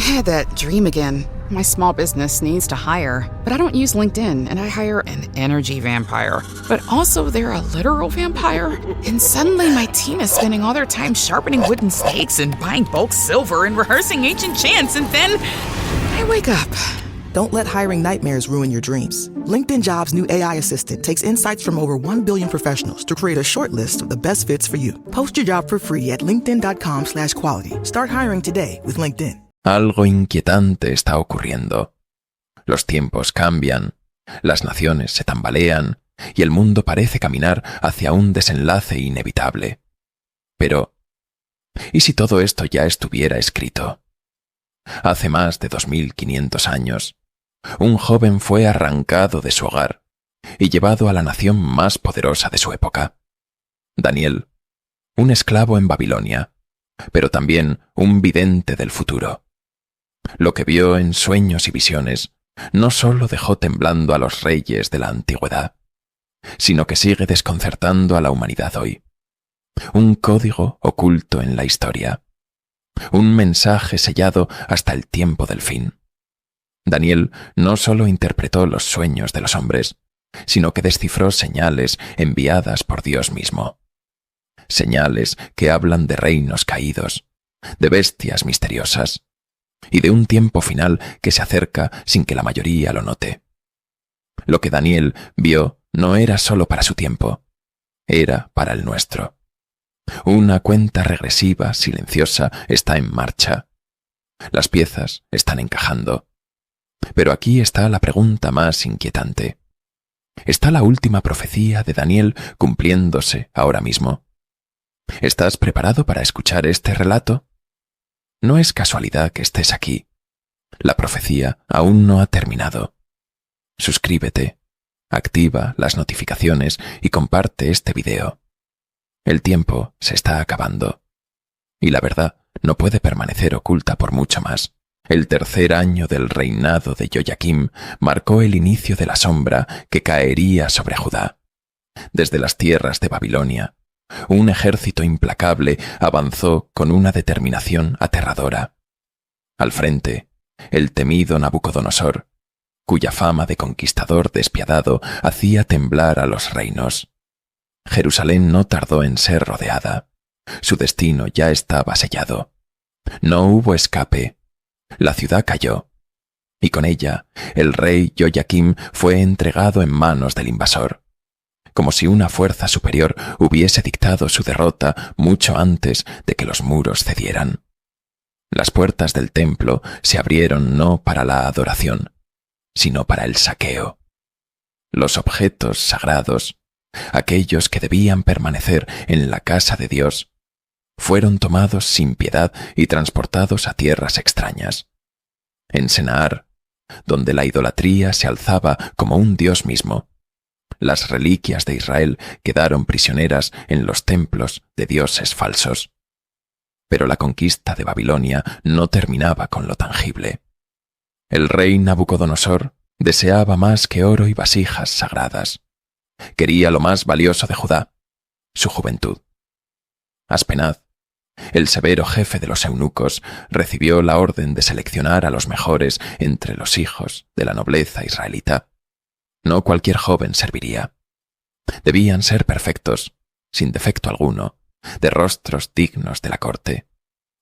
had that dream again. My small business needs to hire, but I don't use LinkedIn, and I hire an energy vampire. But also, they're a literal vampire. And suddenly, my team is spending all their time sharpening wooden stakes and buying bulk silver and rehearsing ancient chants, and then I wake up. Don't let hiring nightmares ruin your dreams. LinkedIn Jobs' new AI assistant takes insights from over 1 billion professionals to create a short list of the best fits for you. Post your job for free at linkedin.com/quality. Start hiring today with LinkedIn. Algo inquietante está ocurriendo. Los tiempos cambian, las naciones se tambalean y el mundo parece caminar hacia un desenlace inevitable. Pero, ¿y si todo esto ya estuviera escrito? Hace más de 2500 años, un joven fue arrancado de su hogar y llevado a la nación más poderosa de su época. Daniel, un esclavo en Babilonia, pero también un vidente del futuro. Lo que vio en sueños y visiones no solo dejó temblando a los reyes de la antigüedad, sino que sigue desconcertando a la humanidad hoy. Un código oculto en la historia. Un mensaje sellado hasta el tiempo del fin. Daniel no solo interpretó los sueños de los hombres, sino que descifró señales enviadas por Dios mismo. Señales que hablan de reinos caídos, de bestias misteriosas, y de un tiempo final que se acerca sin que la mayoría lo note. Lo que Daniel vio no era solo para su tiempo, era para el nuestro. Una cuenta regresiva, silenciosa, está en marcha. Las piezas están encajando. Pero aquí está la pregunta más inquietante. ¿Está la última profecía de Daniel cumpliéndose ahora mismo? ¿Estás preparado para escuchar este relato? No es casualidad que estés aquí. La profecía aún no ha terminado. Suscríbete, activa las notificaciones y comparte este video. El tiempo se está acabando. Y la verdad no puede permanecer oculta por mucho más. El tercer año del reinado de Joyaquim marcó el inicio de la sombra que caería sobre Judá. Desde las tierras de Babilonia, un ejército implacable avanzó con una determinación aterradora. Al frente, el temido Nabucodonosor, cuya fama de conquistador despiadado hacía temblar a los reinos. Jerusalén no tardó en ser rodeada. Su destino ya estaba sellado. No hubo escape. La ciudad cayó. Y con ella, el rey Joyaquim fue entregado en manos del invasor, como si una fuerza superior hubiese dictado su derrota mucho antes de que los muros cedieran. Las puertas del templo se abrieron no para la adoración, sino para el saqueo. Los objetos sagrados, aquellos que debían permanecer en la casa de Dios, fueron tomados sin piedad y transportados a tierras extrañas. En Sennaar, donde la idolatría se alzaba como un dios mismo, las reliquias de Israel quedaron prisioneras en los templos de dioses falsos. Pero la conquista de Babilonia no terminaba con lo tangible. El rey Nabucodonosor deseaba más que oro y vasijas sagradas. Quería lo más valioso de Judá, su juventud. Aspenaz, el severo jefe de los eunucos, recibió la orden de seleccionar a los mejores entre los hijos de la nobleza israelita. No cualquier joven serviría. Debían ser perfectos, sin defecto alguno, de rostros dignos de la corte,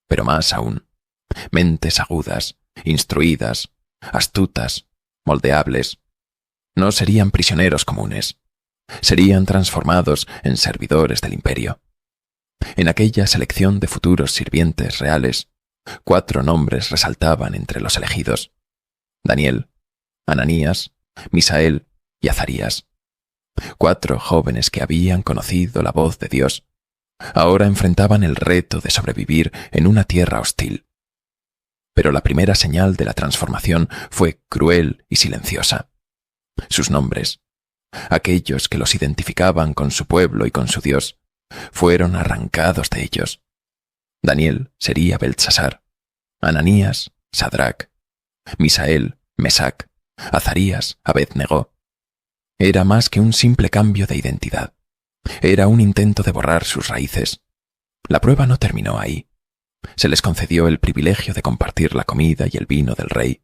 pero más aún, mentes agudas, instruidas, astutas, moldeables. No serían prisioneros comunes. Serían transformados en servidores del imperio. En aquella selección de futuros sirvientes reales, 4 nombres resaltaban entre los elegidos: Daniel, Ananías, Misael y Azarías. 4 jóvenes que habían conocido la voz de Dios. Ahora enfrentaban el reto de sobrevivir en una tierra hostil. Pero la primera señal de la transformación fue cruel y silenciosa. Sus nombres, aquellos que los identificaban con su pueblo y con su Dios, fueron arrancados de ellos. Daniel sería Beltsasar, Ananías, Sadrac, Misael, Mesac, Azarías, Abed-Negó. Era más que un simple cambio de identidad. Era un intento de borrar sus raíces. La prueba no terminó ahí. Se les concedió el privilegio de compartir la comida y el vino del rey,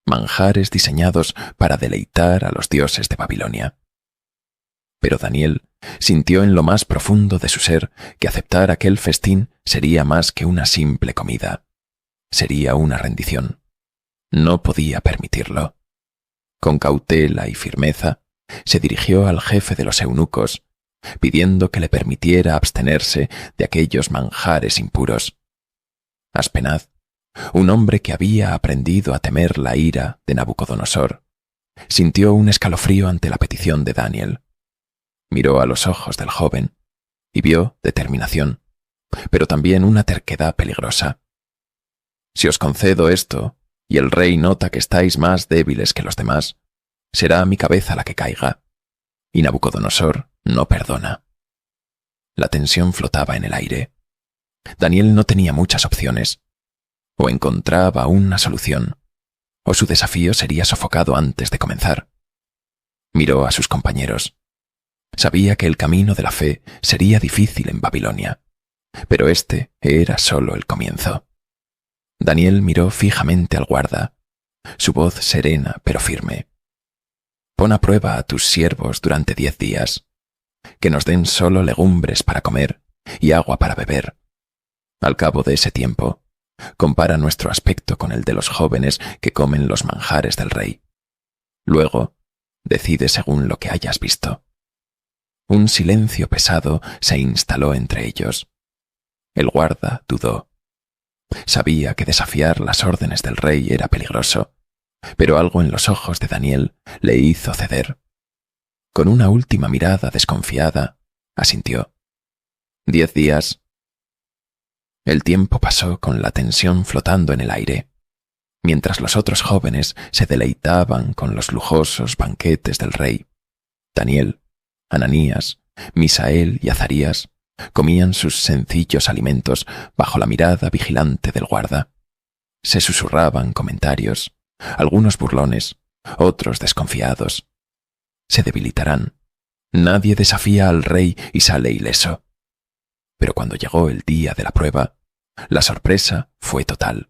manjares diseñados para deleitar a los dioses de Babilonia. Pero Daniel sintió en lo más profundo de su ser que aceptar aquel festín sería más que una simple comida. Sería una rendición. No podía permitirlo. Con cautela y firmeza, se dirigió al jefe de los eunucos, pidiendo que le permitiera abstenerse de aquellos manjares impuros. Aspenaz, un hombre que había aprendido a temer la ira de Nabucodonosor, sintió un escalofrío ante la petición de Daniel. Miró a los ojos del joven y vio determinación, pero también una terquedad peligrosa. Si os concedo esto, y el rey nota que estáis más débiles que los demás, será mi cabeza la que caiga, y Nabucodonosor no perdona. La tensión flotaba en el aire. Daniel no tenía muchas opciones. O encontraba una solución, o su desafío sería sofocado antes de comenzar. Miró a sus compañeros. Sabía que el camino de la fe sería difícil en Babilonia, pero este era solo el comienzo. Daniel miró fijamente al guarda, su voz serena pero firme. Pon a prueba a tus siervos durante 10 días, que nos den solo legumbres para comer y agua para beber. Al cabo de ese tiempo, compara nuestro aspecto con el de los jóvenes que comen los manjares del rey. Luego, decide según lo que hayas visto. Un silencio pesado se instaló entre ellos. El guarda dudó. Sabía que desafiar las órdenes del rey era peligroso, pero algo en los ojos de Daniel le hizo ceder. Con una última mirada desconfiada, asintió. 10 días. El tiempo pasó con la tensión flotando en el aire, mientras los otros jóvenes se deleitaban con los lujosos banquetes del rey. Daniel, Ananías, Misael y Azarías comían sus sencillos alimentos bajo la mirada vigilante del guarda. Se susurraban comentarios, algunos burlones, otros desconfiados. Se debilitarán. Nadie desafía al rey y sale ileso. Pero cuando llegó el día de la prueba, la sorpresa fue total.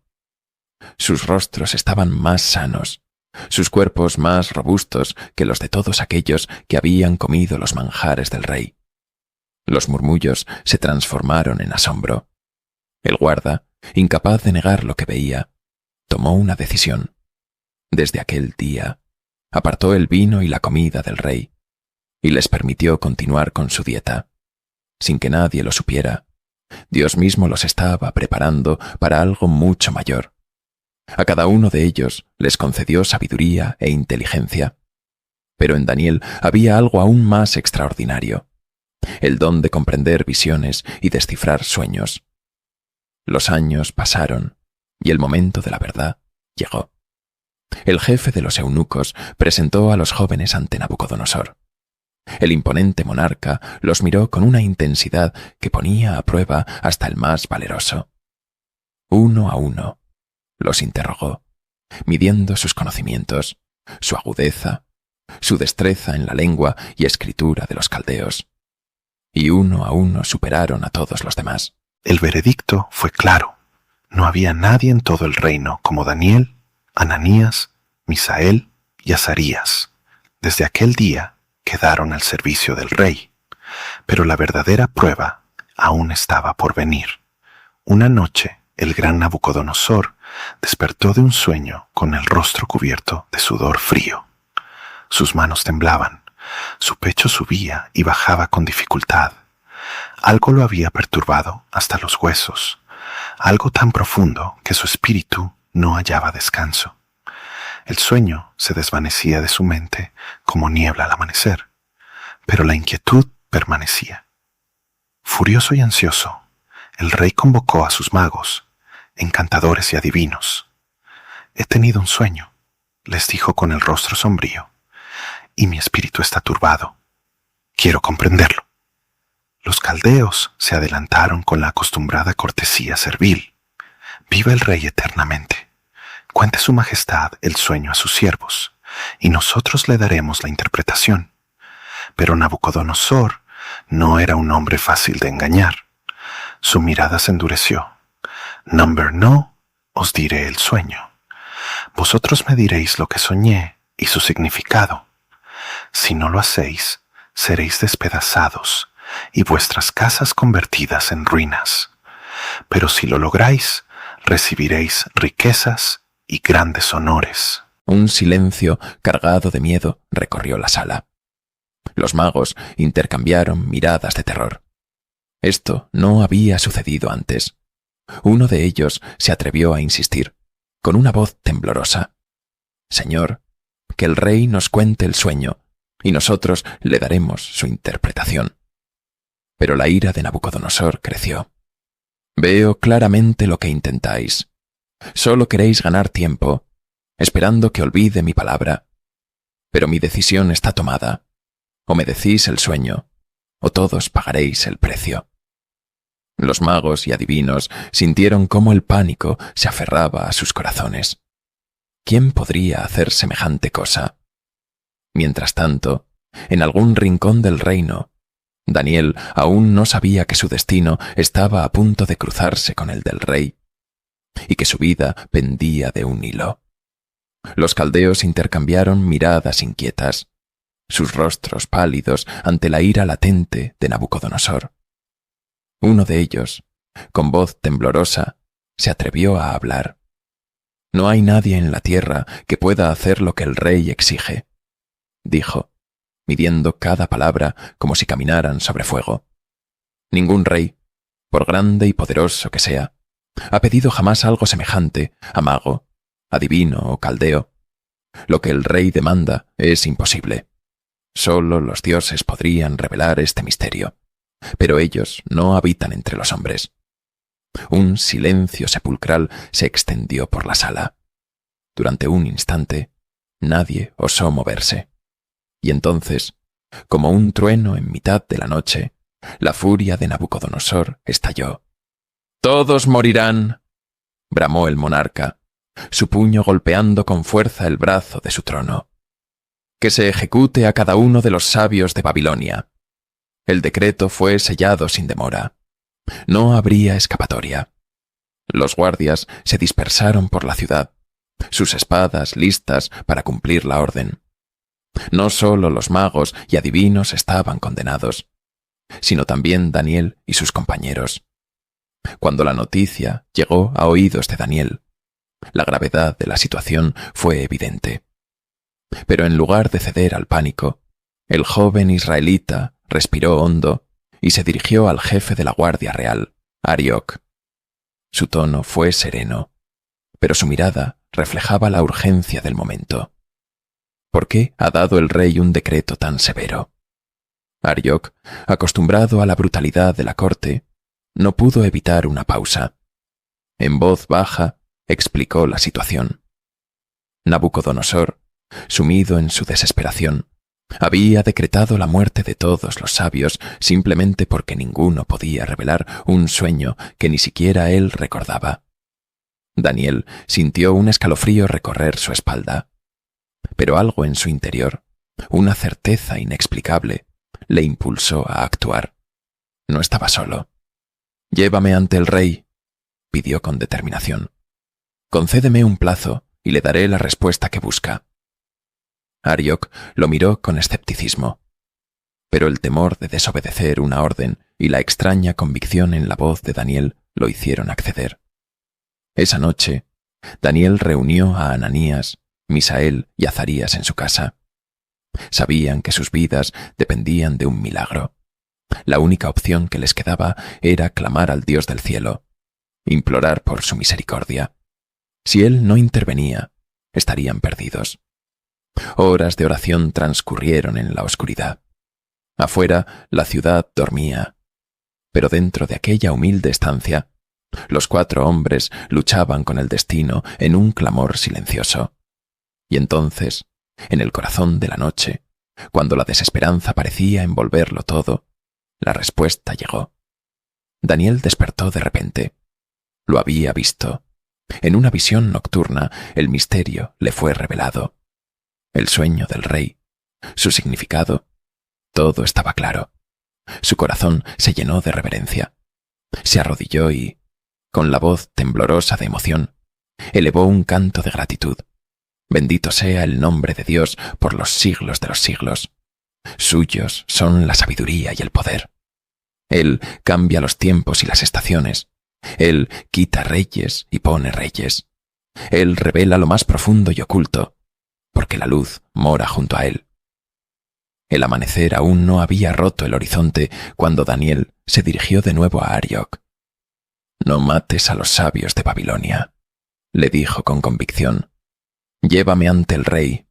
Sus rostros estaban más sanos, sus cuerpos más robustos que los de todos aquellos que habían comido los manjares del rey. Los murmullos se transformaron en asombro. El guarda, incapaz de negar lo que veía, tomó una decisión. Desde aquel día, apartó el vino y la comida del rey, y les permitió continuar con su dieta. Sin que nadie lo supiera, Dios mismo los estaba preparando para algo mucho mayor. A cada uno de ellos les concedió sabiduría e inteligencia. Pero en Daniel había algo aún más extraordinario: el don de comprender visiones y descifrar sueños. Los años pasaron y el momento de la verdad llegó. El jefe de los eunucos presentó a los jóvenes ante Nabucodonosor. El imponente monarca los miró con una intensidad que ponía a prueba hasta el más valeroso. Uno a uno los interrogó, midiendo sus conocimientos, su agudeza, su destreza en la lengua y escritura de los caldeos. Y uno a uno superaron a todos los demás. El veredicto fue claro. No había nadie en todo el reino como Daniel, Ananías, Misael y Azarías. Desde aquel día quedaron al servicio del rey. Pero la verdadera prueba aún estaba por venir. Una noche, el gran Nabucodonosor despertó de un sueño con el rostro cubierto de sudor frío. Sus manos temblaban, su pecho subía y bajaba con dificultad. Algo lo había perturbado hasta los huesos, algo tan profundo que su espíritu no hallaba descanso. El sueño se desvanecía de su mente como niebla al amanecer, pero la inquietud permanecía. Furioso y ansioso, el rey convocó a sus magos, encantadores y adivinos. «He tenido un sueño», les dijo con el rostro sombrío, «y mi espíritu está turbado. Quiero comprenderlo». Los caldeos se adelantaron con la acostumbrada cortesía servil. «Viva el rey eternamente. Cuente su majestad el sueño a sus siervos, y nosotros le daremos la interpretación». Pero Nabucodonosor no era un hombre fácil de engañar. Su mirada se endureció. Number no, os diré el sueño. Vosotros me diréis lo que soñé y su significado. Si no lo hacéis, seréis despedazados y vuestras casas convertidas en ruinas. Pero si lo lográis, recibiréis riquezas y grandes honores. Un silencio cargado de miedo recorrió la sala. Los magos intercambiaron miradas de terror. Esto no había sucedido antes. Uno de ellos se atrevió a insistir, con una voz temblorosa. «Señor, que el rey nos cuente el sueño, y nosotros le daremos su interpretación». Pero la ira de Nabucodonosor creció. «Veo claramente lo que intentáis. Solo queréis ganar tiempo, esperando que olvide mi palabra. Pero mi decisión está tomada. O me decís el sueño, o todos pagaréis el precio». Los magos y adivinos sintieron cómo el pánico se aferraba a sus corazones. ¿Quién podría hacer semejante cosa? Mientras tanto, en algún rincón del reino, Daniel aún no sabía que su destino estaba a punto de cruzarse con el del rey, y que su vida pendía de un hilo. Los caldeos intercambiaron miradas inquietas, sus rostros pálidos ante la ira latente de Nabucodonosor. Uno de ellos, con voz temblorosa, se atrevió a hablar. «No hay nadie en la tierra que pueda hacer lo que el rey exige», dijo, midiendo cada palabra como si caminaran sobre fuego. «Ningún rey, por grande y poderoso que sea, ha pedido jamás algo semejante a mago, adivino o caldeo. Lo que el rey demanda es imposible. Solo los dioses podrían revelar este misterio, pero ellos no habitan entre los hombres». Un silencio sepulcral se extendió por la sala. Durante un instante, nadie osó moverse. Y entonces, como un trueno en mitad de la noche, la furia de Nabucodonosor estalló. «¡Todos morirán!», bramó el monarca, su puño golpeando con fuerza el brazo de su trono. «Que se ejecute a cada uno de los sabios de Babilonia». El decreto fue sellado sin demora. No habría escapatoria. Los guardias se dispersaron por la ciudad, sus espadas listas para cumplir la orden. No solo los magos y adivinos estaban condenados, sino también Daniel y sus compañeros. Cuando la noticia llegó a oídos de Daniel, la gravedad de la situación fue evidente. Pero en lugar de ceder al pánico, el joven israelita respiró hondo y se dirigió al jefe de la Guardia Real, Arioc. Su tono fue sereno, pero su mirada reflejaba la urgencia del momento. ¿Por qué ha dado el rey un decreto tan severo? Arioc, acostumbrado a la brutalidad de la corte, no pudo evitar una pausa. En voz baja, explicó la situación. Nabucodonosor, sumido en su desesperación, había decretado la muerte de todos los sabios simplemente porque ninguno podía revelar un sueño que ni siquiera él recordaba. Daniel sintió un escalofrío recorrer su espalda, pero algo en su interior, una certeza inexplicable, le impulsó a actuar. No estaba solo. «Llévame ante el rey», pidió con determinación. «Concédeme un plazo y le daré la respuesta que busca». Arioc lo miró con escepticismo, pero el temor de desobedecer una orden y la extraña convicción en la voz de Daniel lo hicieron acceder. Esa noche, Daniel reunió a Ananías, Misael y Azarías en su casa. Sabían que sus vidas dependían de un milagro. La única opción que les quedaba era clamar al Dios del cielo, implorar por su misericordia. Si él no intervenía, estarían perdidos. Horas de oración transcurrieron en la oscuridad. Afuera, la ciudad dormía, pero dentro de aquella humilde estancia, los 4 hombres luchaban con el destino en un clamor silencioso. Y entonces, en el corazón de la noche, cuando la desesperanza parecía envolverlo todo, la respuesta llegó. Daniel despertó de repente. Lo había visto. En una visión nocturna, el misterio le fue revelado. El sueño del rey, su significado, todo estaba claro. Su corazón se llenó de reverencia. Se arrodilló y, con la voz temblorosa de emoción, elevó un canto de gratitud. Bendito sea el nombre de Dios por los siglos de los siglos. Suyos son la sabiduría y el poder. Él cambia los tiempos y las estaciones. Él quita reyes y pone reyes. Él revela lo más profundo y oculto, porque la luz mora junto a él. El amanecer aún no había roto el horizonte cuando Daniel se dirigió de nuevo a Ariok. «No mates a los sabios de Babilonia», le dijo con convicción. «Llévame ante el rey.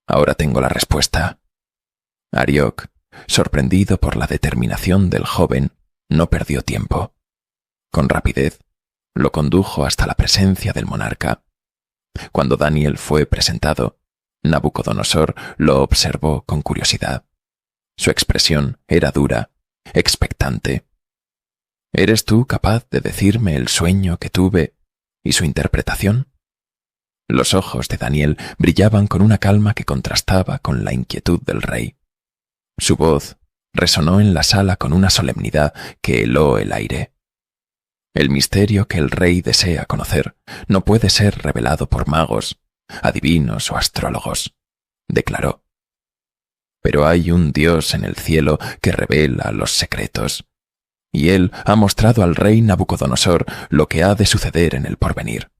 Ahora tengo la respuesta». Ariok, sorprendido por la determinación del joven, no perdió tiempo. Con rapidez, lo condujo hasta la presencia del monarca. Cuando Daniel fue presentado, Nabucodonosor lo observó con curiosidad. Su expresión era dura, expectante. ¿Eres tú capaz de decirme el sueño que tuve y su interpretación? Los ojos de Daniel brillaban con una calma que contrastaba con la inquietud del rey. Su voz resonó en la sala con una solemnidad que heló el aire. El misterio que el rey desea conocer no puede ser revelado por magos, adivinos o astrólogos, declaró. Pero hay un Dios en el cielo que revela los secretos, y él ha mostrado al rey Nabucodonosor lo que ha de suceder en el porvenir.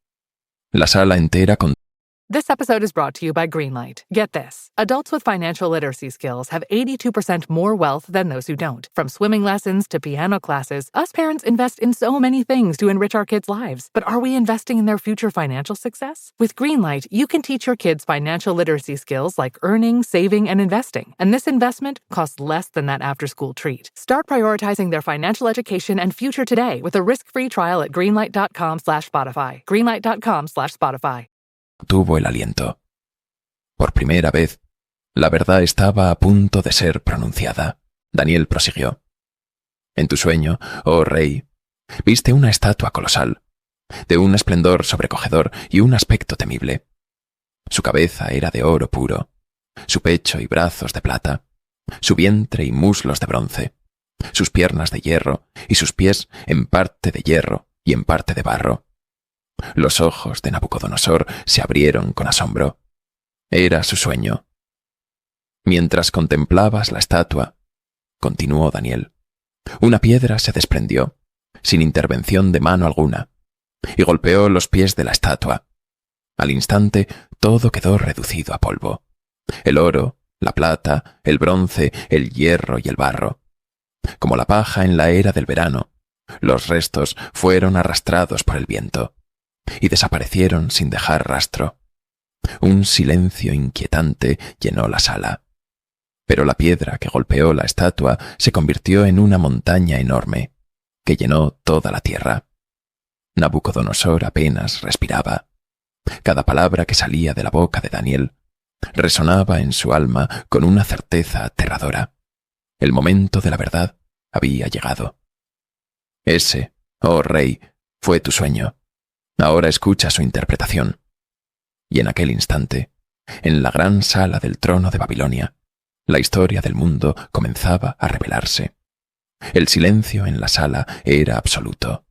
La sala entera con This episode is brought to you by Greenlight. Get this. Adults with financial literacy skills have 82% more wealth than those who don't. From swimming lessons to piano classes, us parents invest in so many things to enrich our kids' lives. But are we investing in their future financial success? With Greenlight, you can teach your kids financial literacy skills like earning, saving, and investing. And this investment costs less than that after-school treat. Start prioritizing their financial education and future today with a risk-free trial at greenlight.com/Spotify. Greenlight.com/Spotify. tuvo el aliento. Por primera vez, la verdad estaba a punto de ser pronunciada. Daniel prosiguió. En tu sueño, oh rey, viste una estatua colosal, de un esplendor sobrecogedor y un aspecto temible. Su cabeza era de oro puro, su pecho y brazos de plata, su vientre y muslos de bronce, sus piernas de hierro y sus pies en parte de hierro y en parte de barro. Los ojos de Nabucodonosor se abrieron con asombro. Era su sueño. Mientras contemplabas la estatua, continuó Daniel, una piedra se desprendió, sin intervención de mano alguna, y golpeó los pies de la estatua. Al instante, todo quedó reducido a polvo. El oro, la plata, el bronce, el hierro y el barro. Como la paja en la era del verano, los restos fueron arrastrados por el viento y desaparecieron sin dejar rastro. Un silencio inquietante llenó la sala. Pero la piedra que golpeó la estatua se convirtió en una montaña enorme, que llenó toda la tierra. Nabucodonosor apenas respiraba. Cada palabra que salía de la boca de Daniel resonaba en su alma con una certeza aterradora. El momento de la verdad había llegado. Ese, oh rey, fue tu sueño. Ahora escucha su interpretación. Y en aquel instante, en la gran sala del trono de Babilonia, la historia del mundo comenzaba a revelarse. El silencio en la sala era absoluto.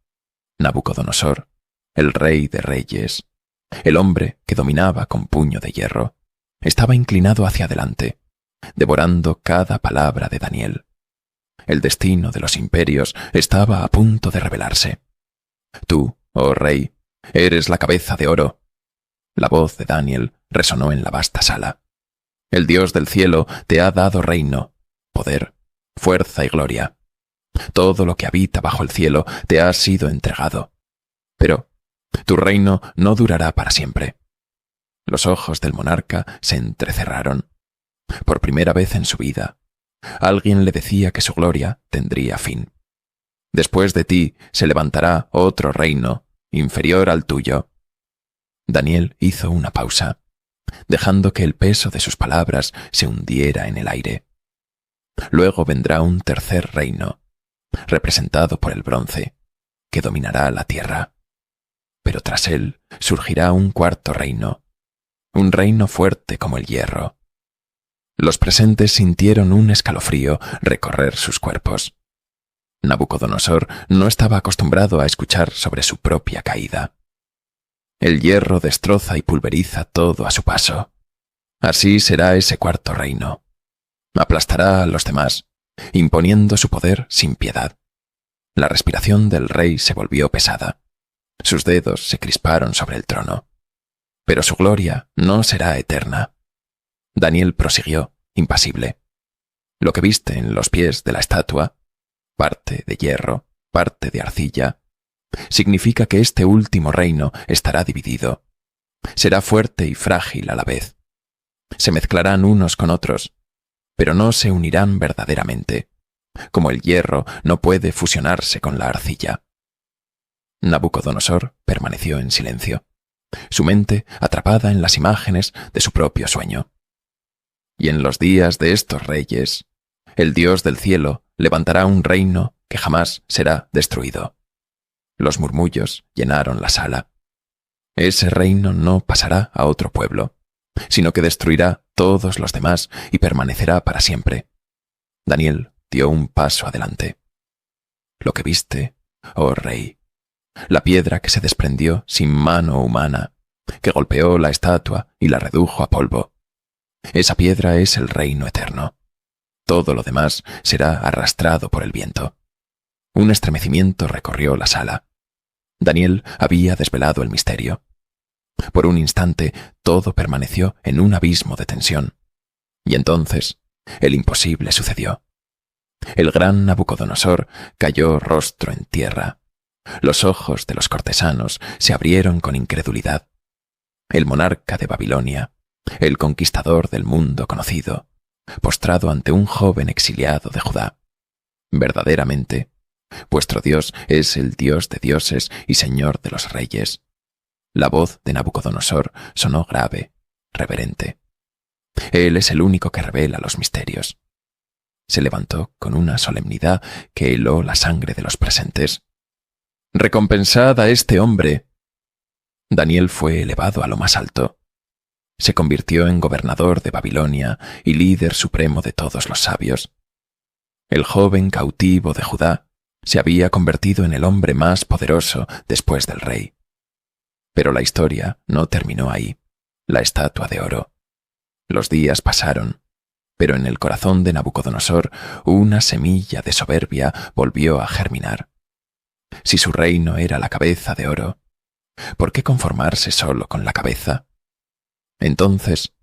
Nabucodonosor, el rey de reyes, el hombre que dominaba con puño de hierro, estaba inclinado hacia adelante, devorando cada palabra de Daniel. El destino de los imperios estaba a punto de revelarse. Tú, oh rey, eres la cabeza de oro. La voz de Daniel resonó en la vasta sala. El Dios del cielo te ha dado reino, poder, fuerza y gloria. Todo lo que habita bajo el cielo te ha sido entregado. Pero tu reino no durará para siempre. Los ojos del monarca se entrecerraron. Por primera vez en su vida, alguien le decía que su gloria tendría fin. Después de ti se levantará otro reino, inferior al tuyo. Daniel hizo una pausa, dejando que el peso de sus palabras se hundiera en el aire. Luego vendrá un tercer reino, representado por el bronce, que dominará la tierra. Pero tras él surgirá un cuarto reino, un reino fuerte como el hierro. Los presentes sintieron un escalofrío recorrer sus cuerpos. Nabucodonosor no estaba acostumbrado a escuchar sobre su propia caída. El hierro destroza y pulveriza todo a su paso. Así será ese cuarto reino. Aplastará a los demás, imponiendo su poder sin piedad. La respiración del rey se volvió pesada. Sus dedos se crisparon sobre el trono. Pero su gloria no será eterna. Daniel prosiguió, impasible. Lo que viste en los pies de la estatua, parte de hierro, parte de arcilla, significa que este último reino estará dividido. Será fuerte y frágil a la vez. Se mezclarán unos con otros, pero no se unirán verdaderamente, como el hierro no puede fusionarse con la arcilla. Nabucodonosor permaneció en silencio, su mente atrapada en las imágenes de su propio sueño. Y en los días de estos reyes, el Dios del cielo levantará un reino que jamás será destruido. Los murmullos llenaron la sala. Ese reino no pasará a otro pueblo, sino que destruirá todos los demás y permanecerá para siempre. Daniel dio un paso adelante. Lo que viste, oh rey, la piedra que se desprendió sin mano humana, que golpeó la estatua y la redujo a polvo. Esa piedra es el reino eterno. Todo lo demás será arrastrado por el viento. Un estremecimiento recorrió la sala. Daniel había desvelado el misterio. Por un instante todo permaneció en un abismo de tensión. Y entonces el imposible sucedió. El gran Nabucodonosor cayó rostro en tierra. Los ojos de los cortesanos se abrieron con incredulidad. El monarca de Babilonia, el conquistador del mundo conocido, postrado ante un joven exiliado de Judá. Verdaderamente, vuestro Dios es el Dios de dioses y Señor de los reyes. La voz de Nabucodonosor sonó grave, reverente. Él es el único que revela los misterios. Se levantó con una solemnidad que heló la sangre de los presentes. «Recompensad a este hombre». Daniel fue elevado a lo más alto. Se convirtió en gobernador de Babilonia y líder supremo de todos los sabios. El joven cautivo de Judá se había convertido en el hombre más poderoso después del rey. Pero la historia no terminó ahí. La estatua de oro. Los días pasaron, pero en el corazón de Nabucodonosor una semilla de soberbia volvió a germinar. Si su reino era la cabeza de oro, ¿por qué conformarse solo con la cabeza? Entonces,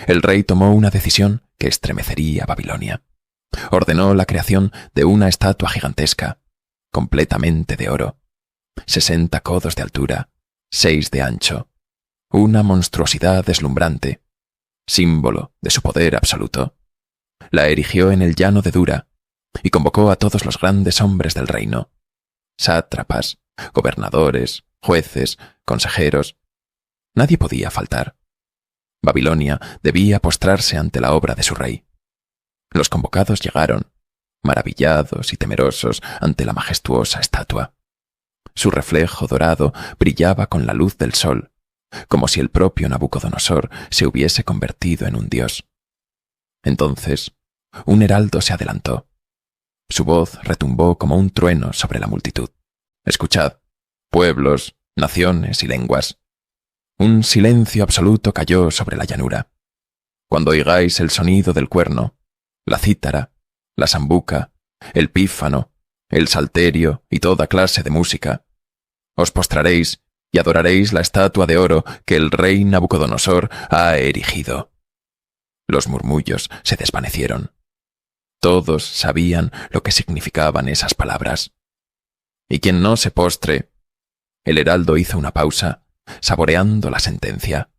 el rey tomó una decisión que estremecería Babilonia. Ordenó la creación de una estatua gigantesca, completamente de oro, 60 codos de altura, 6 de ancho, una monstruosidad deslumbrante, símbolo de su poder absoluto. La erigió en el llano de Dura y convocó a todos los grandes hombres del reino, sátrapas, gobernadores, jueces, consejeros. Nadie podía faltar. Babilonia debía postrarse ante la obra de su rey. Los convocados llegaron, maravillados y temerosos ante la majestuosa estatua. Su reflejo dorado brillaba con la luz del sol, como si el propio Nabucodonosor se hubiese convertido en un dios. Entonces, un heraldo se adelantó. Su voz retumbó como un trueno sobre la multitud. «Escuchad, pueblos, naciones y lenguas». Un silencio absoluto cayó sobre la llanura. Cuando oigáis el sonido del cuerno, la cítara, la sambuca, el pífano, el salterio y toda clase de música, os postraréis y adoraréis la estatua de oro que el rey Nabucodonosor ha erigido. Los murmullos se desvanecieron. Todos sabían lo que significaban esas palabras. Y quien no se postre, el heraldo hizo una pausa, saboreando la sentencia,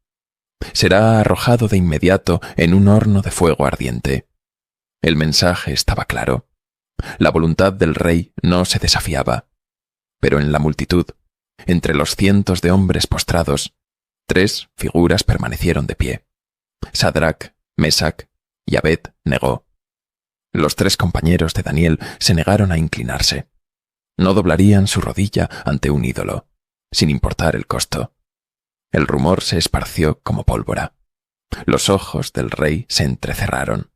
será arrojado de inmediato en un horno de fuego ardiente. El mensaje estaba claro. La voluntad del rey no se desafiaba. Pero en la multitud, entre los cientos de hombres postrados, 3 figuras permanecieron de pie. Sadrac, Mesac y Abed-Negó. Los 3 compañeros de Daniel se negaron a inclinarse. No doblarían su rodilla ante un ídolo, sin importar el costo. El rumor se esparció como pólvora. Los ojos del rey se entrecerraron.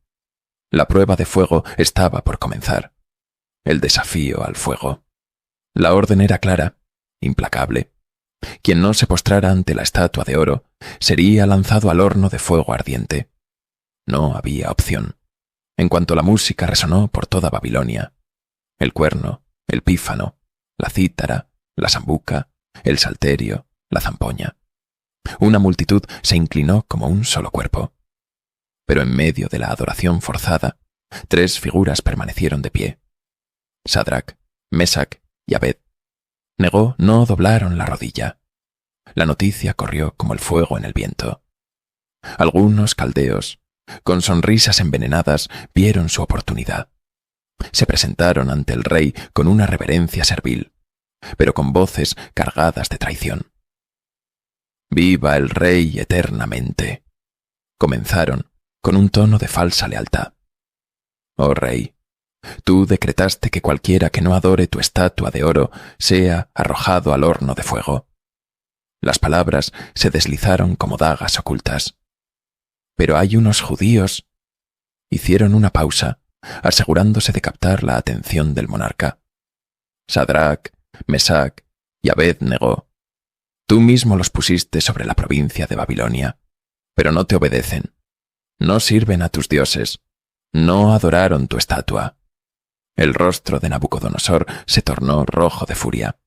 La prueba de fuego estaba por comenzar. el desafío al fuego. La orden era clara, implacable. Quien no se postrara ante la estatua de oro sería lanzado al horno de fuego ardiente. No había opción. En cuanto la música resonó por toda Babilonia, el cuerno, el pífano, la cítara, la sambuca, el salterio, la zampoña. Una multitud se inclinó como un solo cuerpo. Pero en medio de la adoración forzada, 3 figuras permanecieron de pie. Sadrac, Mesac y Abed Negó no doblaron la rodilla. La noticia corrió como el fuego en el viento. Algunos caldeos, con sonrisas envenenadas, vieron su oportunidad. Se presentaron ante el rey con una reverencia servil, pero con voces cargadas de traición. «¡Viva el rey eternamente!», comenzaron con un tono de falsa lealtad. «Oh rey, tú decretaste que cualquiera que no adore tu estatua de oro sea arrojado al horno de fuego». Las palabras se deslizaron como dagas ocultas. «Pero hay unos judíos». Hicieron una pausa, asegurándose de captar la atención del monarca. Sadrac, Mesac y Abed Negó. Tú mismo los pusiste sobre la provincia de Babilonia, pero no te obedecen. No sirven a tus dioses. No adoraron tu estatua. El rostro de Nabucodonosor se tornó rojo de furia.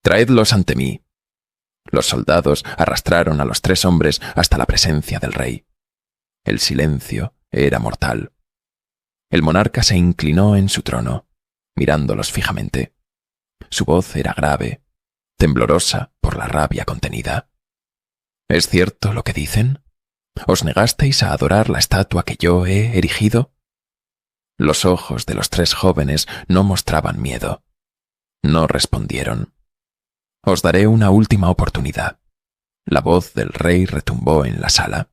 «Traedlos ante mí». Los soldados arrastraron a los 3 hombres hasta la presencia del rey. El silencio era mortal. El monarca se inclinó en su trono, mirándolos fijamente. Su voz era grave, temblorosa por la rabia contenida. «¿Es cierto lo que dicen? ¿Os negasteis a adorar la estatua que yo he erigido?» Los ojos de los 3 jóvenes no mostraban miedo. No respondieron. «Os daré una última oportunidad». La voz del rey retumbó en la sala.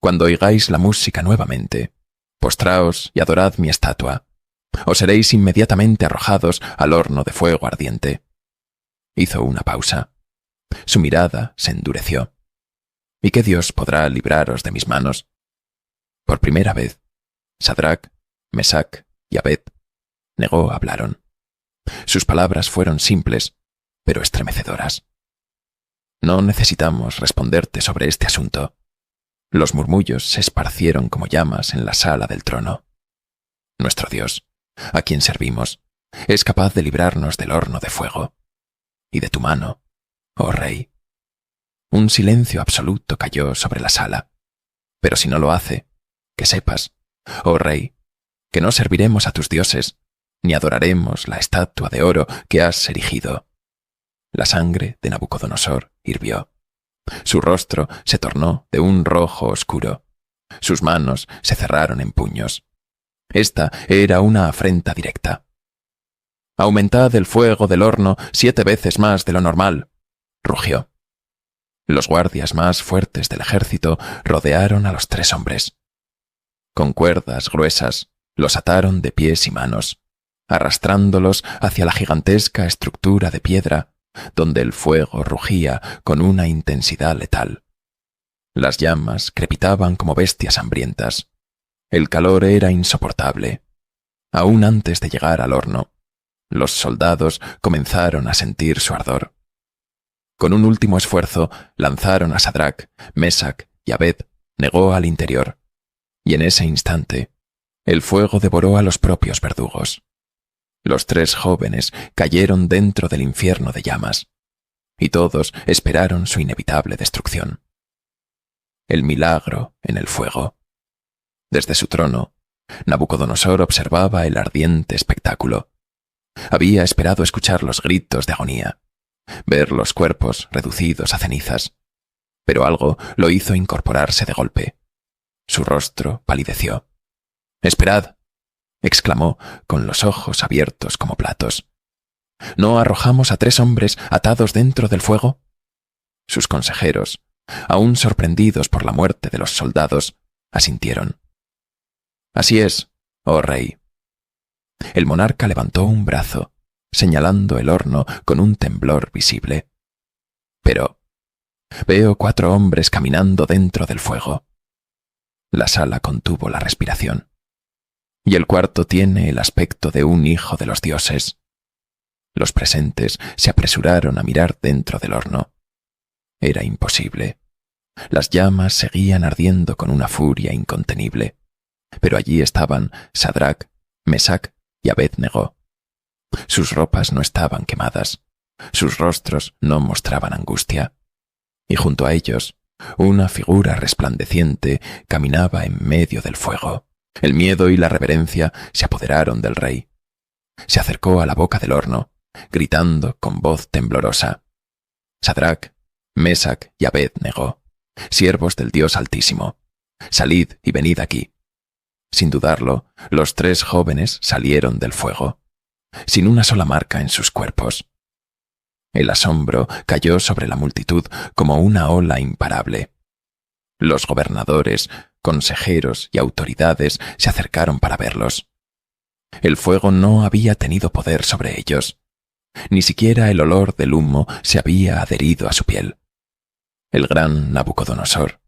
«Cuando oigáis la música nuevamente, postraos y adorad mi estatua, o seréis inmediatamente arrojados al horno de fuego ardiente». Hizo una pausa. Su mirada se endureció. «¿Y qué Dios podrá libraros de mis manos?» Por primera vez, Sadrac, Mesac y Abed Negó hablaron. Sus palabras fueron simples, pero estremecedoras. «No necesitamos responderte sobre este asunto». Los murmullos se esparcieron como llamas en la sala del trono. «Nuestro Dios, a quien servimos, es capaz de librarnos del horno de fuego. Y de tu mano, oh rey». Un silencio absoluto cayó sobre la sala. «Pero si no lo hace, que sepas, oh rey, que no serviremos a tus dioses, ni adoraremos la estatua de oro que has erigido». La sangre de Nabucodonosor hirvió. Su rostro se tornó de un rojo oscuro. Sus manos se cerraron en puños. Esta era una afrenta directa. «Aumentad el fuego del horno 7 veces más de lo normal», rugió. Los guardias más fuertes del ejército rodearon a los 3 hombres. Con cuerdas gruesas los ataron de pies y manos, arrastrándolos hacia la gigantesca estructura de piedra donde el fuego rugía con una intensidad letal. Las llamas crepitaban como bestias hambrientas. El calor era insoportable. Aún antes de llegar al horno, los soldados comenzaron a sentir su ardor. Con un último esfuerzo, lanzaron a Sadrac, Mesac y Abed Negó al interior, y en ese instante, el fuego devoró a los propios verdugos. Los 3 jóvenes cayeron dentro del infierno de llamas, y todos esperaron su inevitable destrucción. El milagro en el fuego. Desde su trono, Nabucodonosor observaba el ardiente espectáculo. Había esperado escuchar los gritos de agonía, ver los cuerpos reducidos a cenizas, pero algo lo hizo incorporarse de golpe. Su rostro palideció. «¡Esperad!», exclamó con los ojos abiertos como platos. «¿No arrojamos a 3 hombres atados dentro del fuego?». Sus consejeros, aún sorprendidos por la muerte de los soldados, asintieron. «Así es, oh rey». El monarca levantó un brazo, señalando el horno con un temblor visible. «Pero veo 4 hombres caminando dentro del fuego». La sala contuvo la respiración. y el cuarto tiene el aspecto de un hijo de los dioses. Los presentes se apresuraron a mirar dentro del horno. Era imposible. Las llamas seguían ardiendo con una furia incontenible, pero allí estaban Sadrac, Mesac y Abed-Negó. Sus ropas no estaban quemadas, sus rostros no mostraban angustia, y junto a ellos una figura resplandeciente caminaba en medio del fuego. El miedo y la reverencia se apoderaron del rey. Se acercó a la boca del horno, gritando con voz temblorosa: Sadrac, Mesac y Abed-Negó, siervos del Dios Altísimo, salid y venid aquí. Sin dudarlo, los tres jóvenes salieron del fuego, sin una sola marca en sus cuerpos. El asombro cayó sobre la multitud como una ola imparable. Los gobernadores, consejeros y autoridades se acercaron para verlos. El fuego no había tenido poder sobre ellos. Ni siquiera el olor del humo se había adherido a su piel. El gran Nabucodonosor,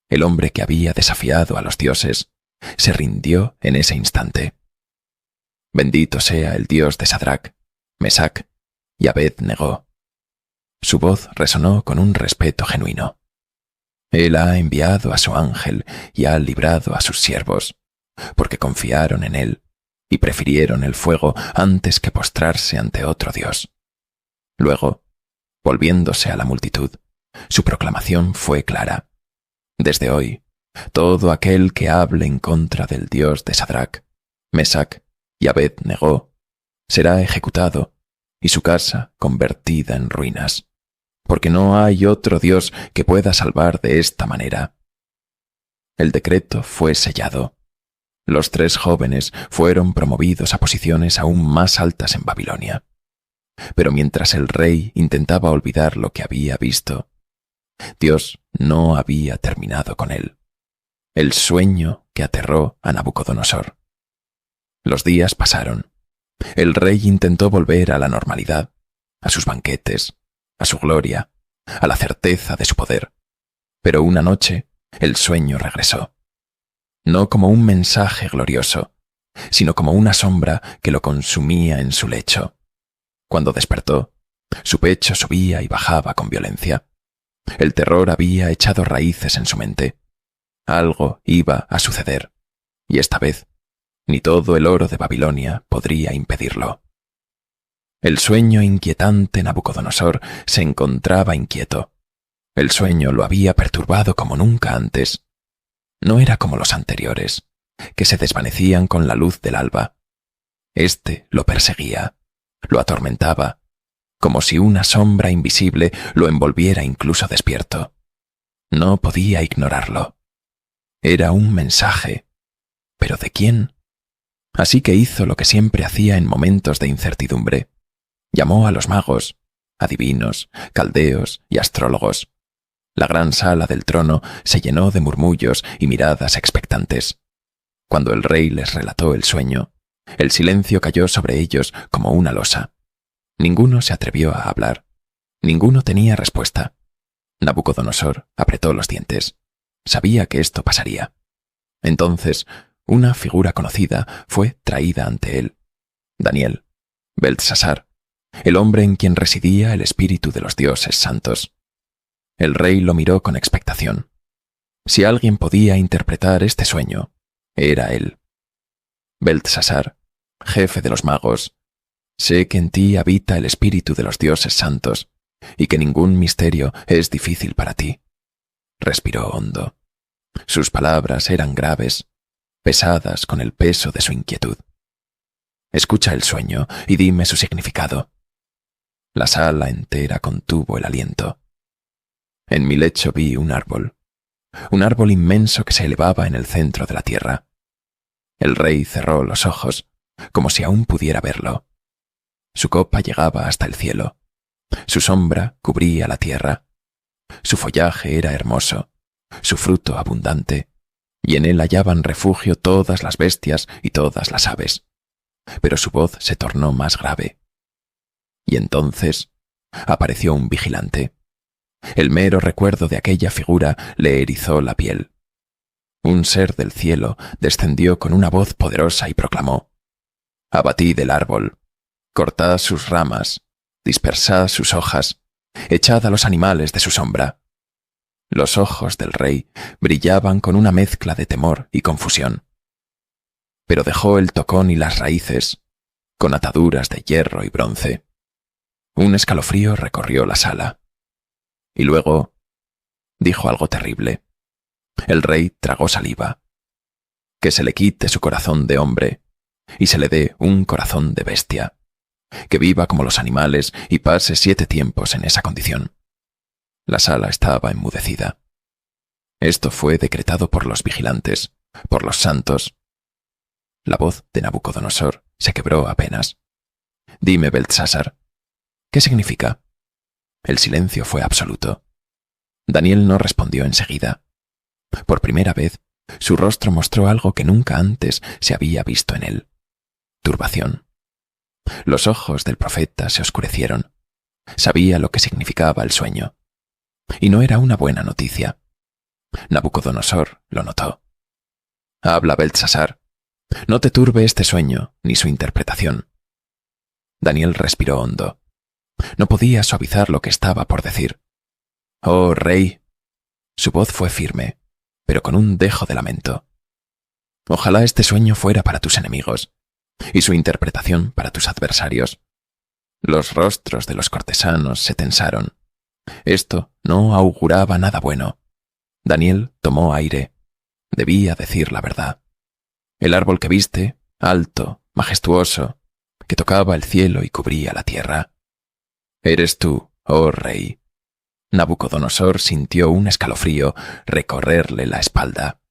el hombre que había desafiado a los dioses, se rindió en ese instante. Bendito sea el Dios de Sadrac, Mesac y Abed-Negó. Su voz resonó con un respeto genuino. Él ha enviado a su ángel y ha librado a sus siervos, porque confiaron en él y prefirieron el fuego antes que postrarse ante otro dios. Luego, volviéndose a la multitud, su proclamación fue clara. Desde hoy, todo aquel que hable en contra del Dios de Sadrac, Mesac y Abed-Negó será ejecutado y su casa convertida en ruinas, porque no hay otro Dios que pueda salvar de esta manera. El decreto fue sellado. Los tres jóvenes fueron promovidos a posiciones aún más altas en Babilonia. Pero mientras el rey intentaba olvidar lo que había visto, Dios no había terminado con él. El sueño que aterró a Nabucodonosor. Los días pasaron. El rey intentó volver a la normalidad, a sus banquetes, a su gloria, a la certeza de su poder. Pero una noche el sueño regresó. No como un mensaje glorioso, sino como una sombra que lo consumía en su lecho. Cuando despertó, su pecho subía y bajaba con violencia. El terror había echado raíces en su mente. Algo iba a suceder, y esta vez ni todo el oro de Babilonia podría impedirlo. El sueño inquietante Nabucodonosor se encontraba inquieto. El sueño lo había perturbado como nunca antes. No era como los anteriores, que se desvanecían con la luz del alba. Este lo perseguía, lo atormentaba, como si una sombra invisible lo envolviera incluso despierto. No podía ignorarlo. Era un mensaje. ¿Pero de quién? Así que hizo lo que siempre hacía en momentos de incertidumbre. Llamó a los magos, adivinos, caldeos y astrólogos. La gran sala del trono se llenó de murmullos y miradas expectantes. Cuando el rey les relató el sueño, el silencio cayó sobre ellos como una losa. Ninguno se atrevió a hablar. Ninguno tenía respuesta. Nabucodonosor apretó los dientes. Sabía que esto pasaría. Entonces, una figura conocida fue traída ante él. Daniel, Beltsasar, el hombre en quien residía el espíritu de los dioses santos. El rey lo miró con expectación. Si alguien podía interpretar este sueño, era él. Beltsasar, jefe de los magos, sé que en ti habita el espíritu de los dioses santos y que ningún misterio es difícil para ti. Respiró hondo. Sus palabras eran graves, pesadas con el peso de su inquietud. Escucha el sueño y dime su significado. La sala entera contuvo el aliento. En mi lecho vi un árbol inmenso que se elevaba en el centro de la tierra. El rey cerró los ojos, como si aún pudiera verlo. Su copa llegaba hasta el cielo. Su sombra cubría la tierra. Su follaje era hermoso, su fruto abundante, y en él hallaban refugio todas las bestias y todas las aves. Pero su voz se tornó más grave. Y entonces apareció un vigilante. El mero recuerdo de aquella figura le erizó la piel. un ser del cielo descendió con una voz poderosa y proclamó: «Abatid el árbol, cortad sus ramas, dispersad sus hojas, echad a los animales de su sombra». Los ojos del rey brillaban con una mezcla de temor y confusión. Pero dejó el tocón y las raíces, con ataduras de hierro y bronce. Un escalofrío recorrió la sala. Y luego dijo algo terrible. El rey tragó saliva. Que se le quite su corazón de hombre y se le dé un corazón de bestia. Que viva como los animales y pase 7 tiempos en esa condición. La sala estaba enmudecida. Esto fue decretado por los vigilantes, por los santos. La voz de Nabucodonosor se quebró apenas. «Dime, Beltsasar, ¿qué significa?» El silencio fue absoluto. Daniel no respondió enseguida. Por primera vez, su rostro mostró algo que nunca antes se había visto en él: turbación. Los ojos del profeta se oscurecieron. Sabía lo que significaba el sueño. Y no era una buena noticia. Nabucodonosor lo notó. «Habla, Beltsasar. No te turbe este sueño ni su interpretación». Daniel respiró hondo. No podía suavizar lo que estaba por decir. «Oh, rey». Su voz fue firme, pero con un dejo de lamento. «Ojalá este sueño fuera para tus enemigos, y su interpretación para tus adversarios». Los rostros de los cortesanos se tensaron. Esto no auguraba nada bueno. Daniel tomó aire. Debía decir la verdad. «El árbol que viste, alto, majestuoso, que tocaba el cielo y cubría la tierra. Eres tú, oh rey». Nabucodonosor sintió un escalofrío recorrerle la espalda.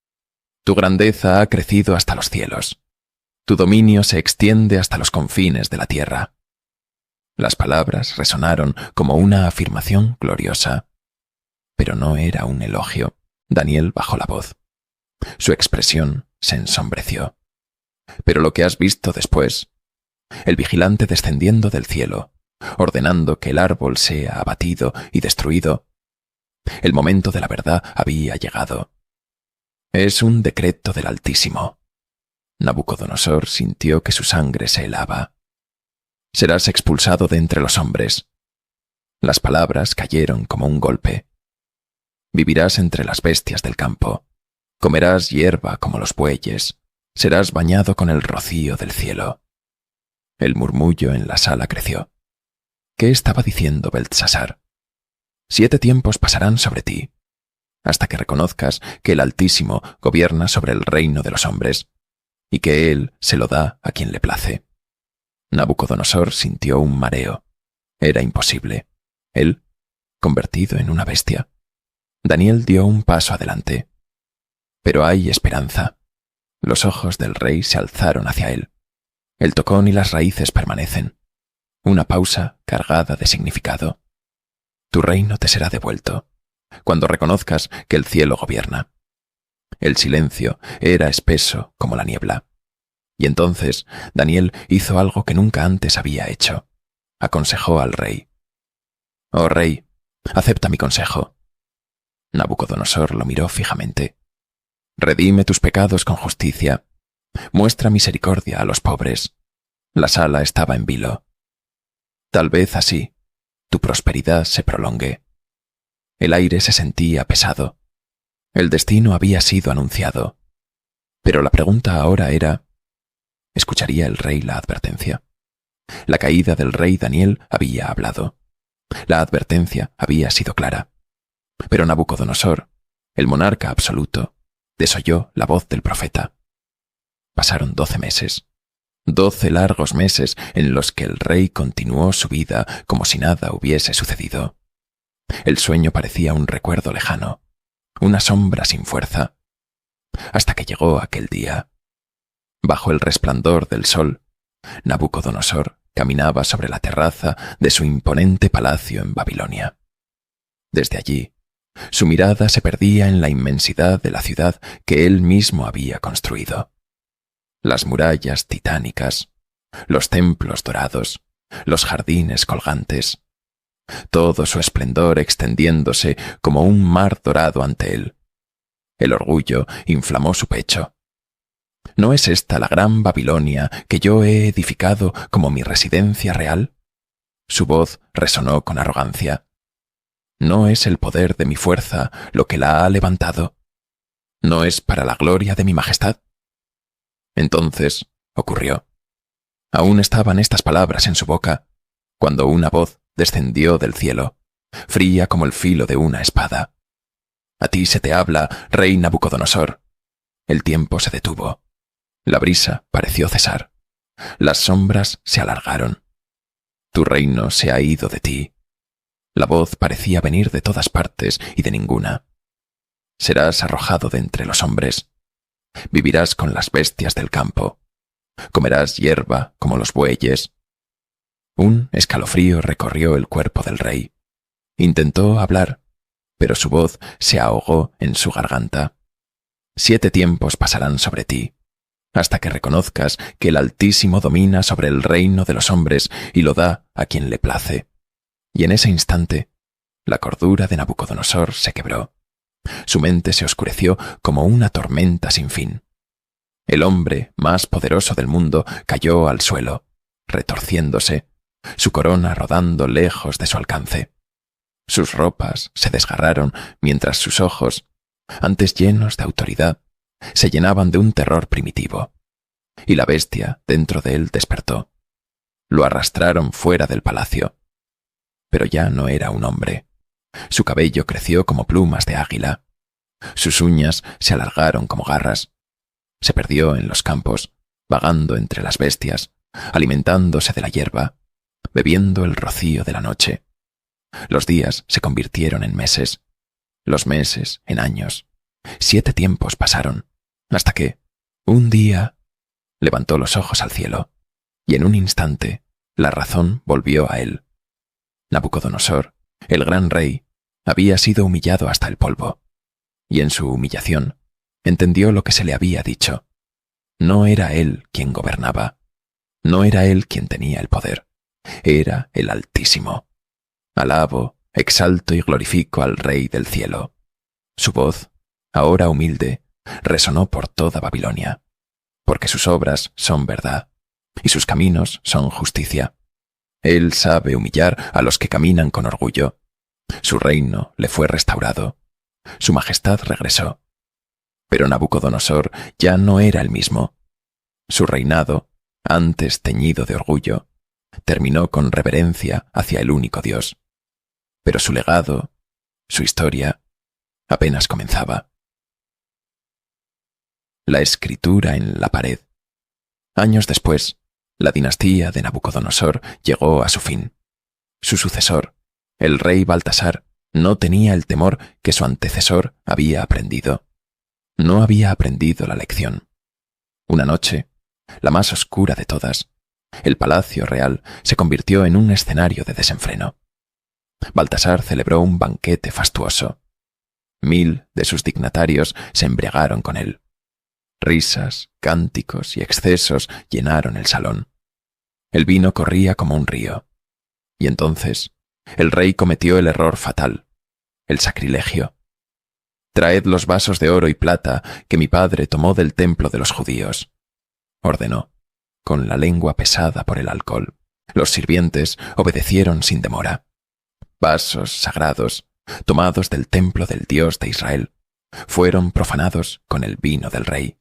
«Tu grandeza ha crecido hasta los cielos. Tu dominio se extiende hasta los confines de la tierra». Las palabras resonaron como una afirmación gloriosa. Pero no era un elogio. Daniel bajó la voz. Su expresión se ensombreció. «Pero lo que has visto después, el vigilante descendiendo del cielo, ordenando que el árbol sea abatido y destruido, el momento de la verdad había llegado. Es un decreto del Altísimo». Nabucodonosor sintió que su sangre se helaba. «Serás expulsado de entre los hombres». Las palabras cayeron como un golpe. «Vivirás entre las bestias del campo. Comerás hierba como los bueyes. Serás bañado con el rocío del cielo». El murmullo en la sala creció. ¿Qué estaba diciendo Beltsasar? 7 tiempos pasarán sobre ti, hasta que reconozcas que el Altísimo gobierna sobre el reino de los hombres, y que Él se lo da a quien le place. Nabucodonosor sintió un mareo. Era imposible. Él, convertido en una bestia. Daniel dio un paso adelante. Pero hay esperanza. Los ojos del rey se alzaron hacia él. El tocón y las raíces permanecen. Una pausa cargada de significado. Tu reino te será devuelto, cuando reconozcas que el cielo gobierna. El silencio era espeso como la niebla. Y entonces Daniel hizo algo que nunca antes había hecho. Aconsejó al rey. «Oh rey, acepta mi consejo». Nabucodonosor lo miró fijamente. «Redime tus pecados con justicia. Muestra misericordia a los pobres». La sala estaba en vilo. «Tal vez así tu prosperidad se prolongue». El aire se sentía pesado. El destino había sido anunciado. Pero la pregunta ahora era: ¿escucharía el rey la advertencia? La caída del rey Daniel había hablado. La advertencia había sido clara. Pero Nabucodonosor, el monarca absoluto, desoyó la voz del profeta. Pasaron 12 meses. 12 largos meses en los que el rey continuó su vida como si nada hubiese sucedido. El sueño parecía un recuerdo lejano, una sombra sin fuerza, hasta que llegó aquel día. Bajo el resplandor del sol, Nabucodonosor caminaba sobre la terraza de su imponente palacio en Babilonia. Desde allí, su mirada se perdía en la inmensidad de la ciudad que él mismo había construido. Las murallas titánicas, los templos dorados, los jardines colgantes, todo su esplendor extendiéndose como un mar dorado ante él. El orgullo inflamó su pecho. ¿No es esta la gran Babilonia que yo he edificado como mi residencia real? Su voz resonó con arrogancia. ¿No es el poder de mi fuerza lo que la ha levantado? ¿No es para la gloria de mi majestad? Entonces ocurrió. Aún estaban estas palabras en su boca, cuando una voz descendió del cielo, fría como el filo de una espada. A ti se te habla, rey Nabucodonosor. El tiempo se detuvo. La brisa pareció cesar. Las sombras se alargaron. Tu reino se ha ido de ti. La voz parecía venir de todas partes y de ninguna. Serás arrojado de entre los hombres. Vivirás con las bestias del campo. Comerás hierba como los bueyes. Un escalofrío recorrió el cuerpo del rey. Intentó hablar, pero su voz se ahogó en su garganta. 7 tiempos pasarán sobre ti, hasta que reconozcas que el Altísimo domina sobre el reino de los hombres y lo da a quien le place. Y en ese instante, la cordura de Nabucodonosor se quebró. Su mente se oscureció como una tormenta sin fin. El hombre más poderoso del mundo cayó al suelo, retorciéndose, su corona rodando lejos de su alcance. Sus ropas se desgarraron mientras sus ojos, antes llenos de autoridad, se llenaban de un terror primitivo. Y la bestia dentro de él despertó. Lo arrastraron fuera del palacio. Pero ya no era un hombre. Su cabello creció como plumas de águila. Sus uñas se alargaron como garras. Se perdió en los campos, vagando entre las bestias, alimentándose de la hierba, bebiendo el rocío de la noche. Los días se convirtieron en meses, los meses en años. 7 tiempos pasaron, hasta que, un día, levantó los ojos al cielo, y en un instante la razón volvió a él. Nabucodonosor, el gran rey, había sido humillado hasta el polvo, y en su humillación entendió lo que se le había dicho. No era él quien gobernaba, no era él quien tenía el poder, era el Altísimo. Alabo, exalto y glorifico al Rey del cielo. Su voz, ahora humilde, resonó por toda Babilonia, porque sus obras son verdad, y sus caminos son justicia. Él sabe humillar a los que caminan con orgullo. Su reino le fue restaurado, su majestad regresó. Pero Nabucodonosor ya no era el mismo. Su reinado, antes teñido de orgullo, terminó con reverencia hacia el único Dios. Pero su legado, su historia, apenas comenzaba. La escritura en la pared. Años después, la dinastía de Nabucodonosor llegó a su fin. Su sucesor, el rey Baltasar, no tenía el temor que su antecesor había aprendido. No había aprendido la lección. Una noche, la más oscura de todas, el palacio real se convirtió en un escenario de desenfreno. Baltasar celebró un banquete fastuoso. 1000 de sus dignatarios se embriagaron con él. Risas, cánticos y excesos llenaron el salón. El vino corría como un río. Y entonces, el rey cometió el error fatal, el sacrilegio. «Traed los vasos de oro y plata que mi padre tomó del templo de los judíos», ordenó, con la lengua pesada por el alcohol. Los sirvientes obedecieron sin demora. Vasos sagrados, tomados del templo del Dios de Israel, fueron profanados con el vino del rey.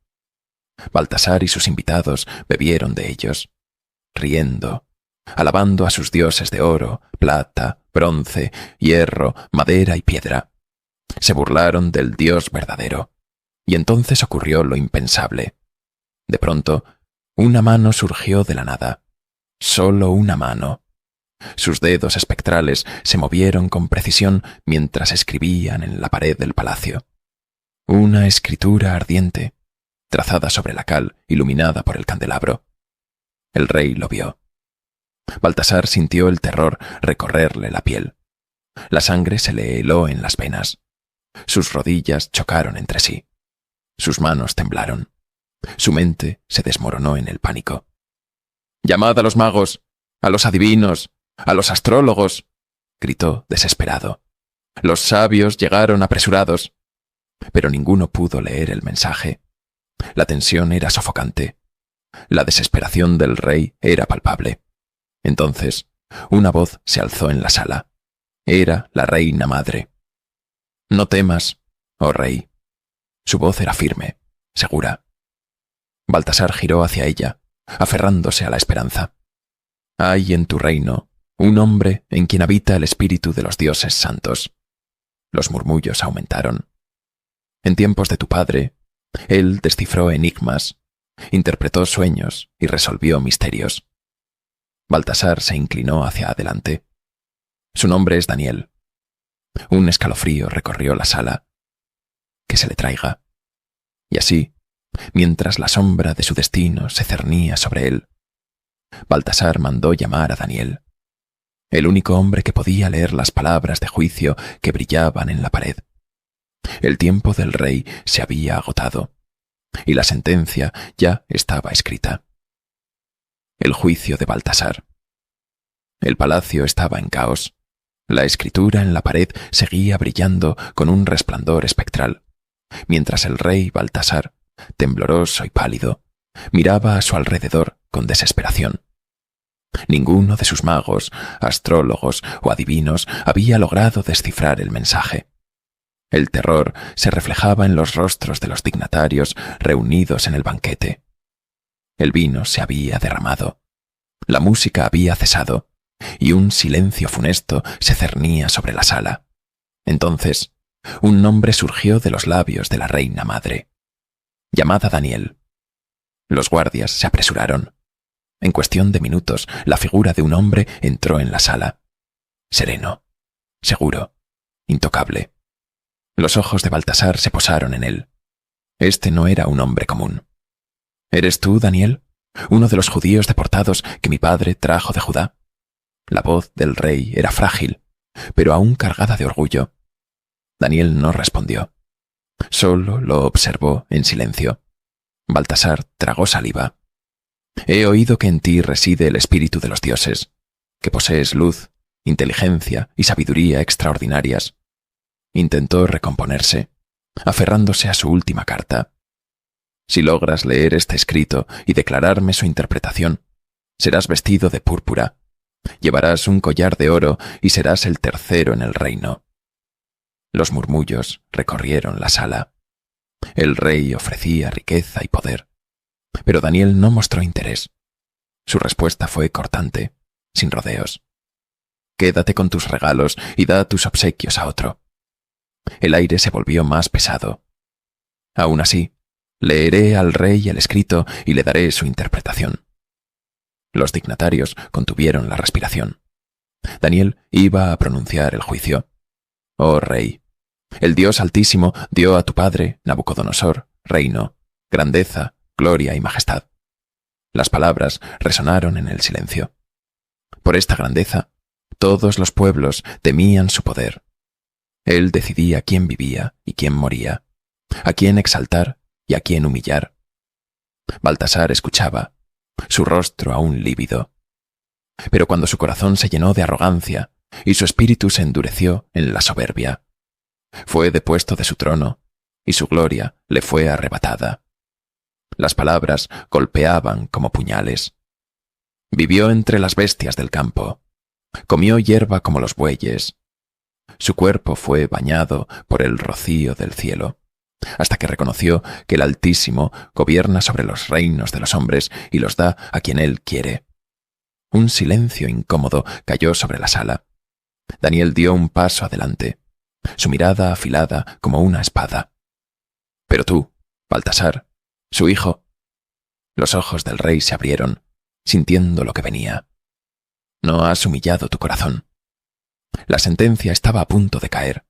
Baltasar y sus invitados bebieron de ellos, riendo, alabando a sus dioses de oro, plata, bronce, hierro, madera y piedra. Se burlaron del Dios verdadero. Y entonces ocurrió lo impensable. De pronto, una mano surgió de la nada. Solo una mano. Sus dedos espectrales se movieron con precisión mientras escribían en la pared del palacio. Una escritura ardiente, trazada sobre la cal, iluminada por el candelabro. El rey lo vio. Baltasar sintió el terror recorrerle la piel. La sangre se le heló en las venas. Sus rodillas chocaron entre sí. Sus manos temblaron. Su mente se desmoronó en el pánico. «¡Llamad a los magos, a los adivinos, a los astrólogos!», gritó desesperado. «Los sabios llegaron apresurados». pero ninguno pudo leer el mensaje. La tensión era sofocante. La desesperación del rey era palpable. Entonces, una voz se alzó en la sala. Era la reina madre. «No temas, oh rey». Su voz era firme, segura. Baltasar giró hacia ella, aferrándose a la esperanza. «Hay en tu reino un hombre en quien habita el espíritu de los dioses santos». Los murmullos aumentaron. «En tiempos de tu padre, él descifró enigmas, interpretó sueños y resolvió misterios». Baltasar se inclinó hacia adelante. «Su nombre es Daniel». Un escalofrío recorrió la sala. «Que se le traiga». Y así, mientras la sombra de su destino se cernía sobre él, Baltasar mandó llamar a Daniel, el único hombre que podía leer las palabras de juicio que brillaban en la pared. El tiempo del rey se había agotado, y la sentencia ya estaba escrita. El juicio de Baltasar. El palacio estaba en caos. La escritura en la pared seguía brillando con un resplandor espectral, mientras el rey Baltasar, tembloroso y pálido, miraba a su alrededor con desesperación. Ninguno de sus magos, astrólogos o adivinos había logrado descifrar el mensaje. El terror se reflejaba en los rostros de los dignatarios reunidos en el banquete. El vino se había derramado, la música había cesado, y un silencio funesto se cernía sobre la sala. Entonces, un nombre surgió de los labios de la reina madre. Llamada Daniel. Los guardias se apresuraron. En cuestión de minutos, la figura de un hombre entró en la sala. Sereno, seguro, intocable. Los ojos de Baltasar se posaron en él. Este no era un hombre común. «¿Eres tú, Daniel? ¿Uno de los judíos deportados que mi padre trajo de Judá?» La voz del rey era frágil, pero aún cargada de orgullo. Daniel no respondió. Solo lo observó en silencio. Baltasar tragó saliva. «He oído que en ti reside el espíritu de los dioses, que posees luz, inteligencia y sabiduría extraordinarias». Intentó recomponerse, aferrándose a su última carta. «Si logras leer este escrito y declararme su interpretación, serás vestido de púrpura, llevarás un collar de oro y serás el tercero en el reino». Los murmullos recorrieron la sala. El rey ofrecía riqueza y poder, pero Daniel no mostró interés. Su respuesta fue cortante, sin rodeos. «Quédate con tus regalos y da tus obsequios a otro». El aire se volvió más pesado. «Aún así, leeré al rey el escrito y le daré su interpretación». Los dignatarios contuvieron la respiración. Daniel iba a pronunciar el juicio. «Oh rey, el Dios Altísimo dio a tu padre, Nabucodonosor, reino, grandeza, gloria y majestad». Las palabras resonaron en el silencio. Por esta grandeza, todos los pueblos temían su poder. Él decidía quién vivía y quién moría, a quién exaltar y a quién humillar. Baltasar escuchaba, su rostro aún lívido. Pero cuando su corazón se llenó de arrogancia y su espíritu se endureció en la soberbia, fue depuesto de su trono y su gloria le fue arrebatada. Las palabras golpeaban como puñales. Vivió entre las bestias del campo, comió hierba como los bueyes. Su cuerpo fue bañado por el rocío del cielo, hasta que reconoció que el Altísimo gobierna sobre los reinos de los hombres y los da a quien él quiere. Un silencio incómodo cayó sobre la sala. Daniel dio un paso adelante, su mirada afilada como una espada. «Pero tú, Baltasar, su hijo». Los ojos del rey se abrieron, sintiendo lo que venía. «No has humillado tu corazón». La sentencia estaba a punto de caer.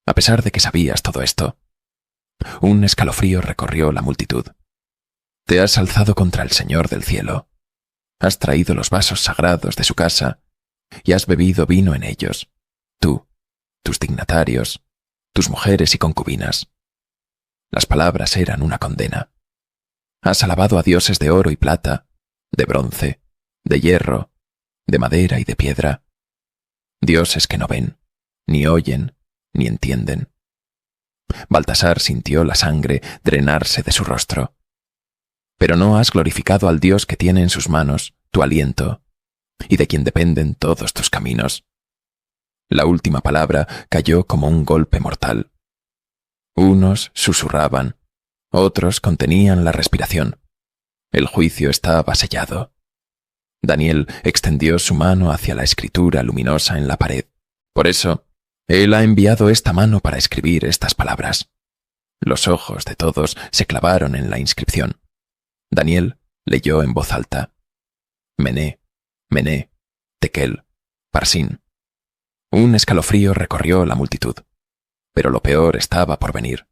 A pesar de que sabías todo esto, un escalofrío recorrió la multitud. «Te has alzado contra el Señor del cielo. Has traído los vasos sagrados de su casa y has bebido vino en ellos, tú, tus dignatarios, tus mujeres y concubinas». Las palabras eran una condena. Has alabado a dioses de oro y plata, de bronce, de hierro, de madera y de piedra. Dioses que no ven, ni oyen, ni entienden. Baltasar sintió la sangre drenarse de su rostro. Pero no has glorificado al Dios que tiene en sus manos tu aliento y de quien dependen todos tus caminos. La última palabra cayó como un golpe mortal. Unos susurraban, otros contenían la respiración. El juicio estaba sellado. Daniel extendió su mano hacia la escritura luminosa en la pared. Por eso, él ha enviado esta mano para escribir estas palabras. Los ojos de todos se clavaron en la inscripción. Daniel leyó en voz alta: Mené, Mené, Tekel, Parsin. Un escalofrío recorrió la multitud, pero lo peor estaba por venir.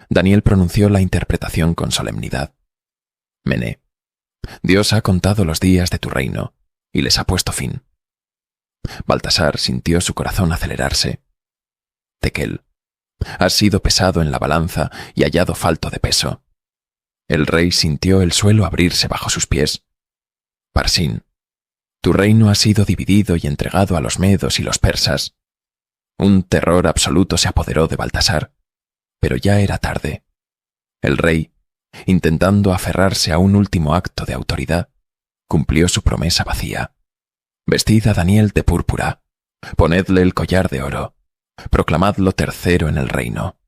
Daniel pronunció la interpretación con solemnidad. Mené, Dios ha contado los días de tu reino y les ha puesto fin. Baltasar sintió su corazón acelerarse. Tekel, has sido pesado en la balanza y hallado falto de peso. El rey sintió el suelo abrirse bajo sus pies. Parsin, tu reino ha sido dividido y entregado a los medos y los persas. Un terror absoluto se apoderó de Baltasar, pero ya era tarde. El rey, intentando aferrarse a un último acto de autoridad, cumplió su promesa vacía. Vestid a Daniel de púrpura, ponedle el collar de oro, proclamadlo tercero en el reino.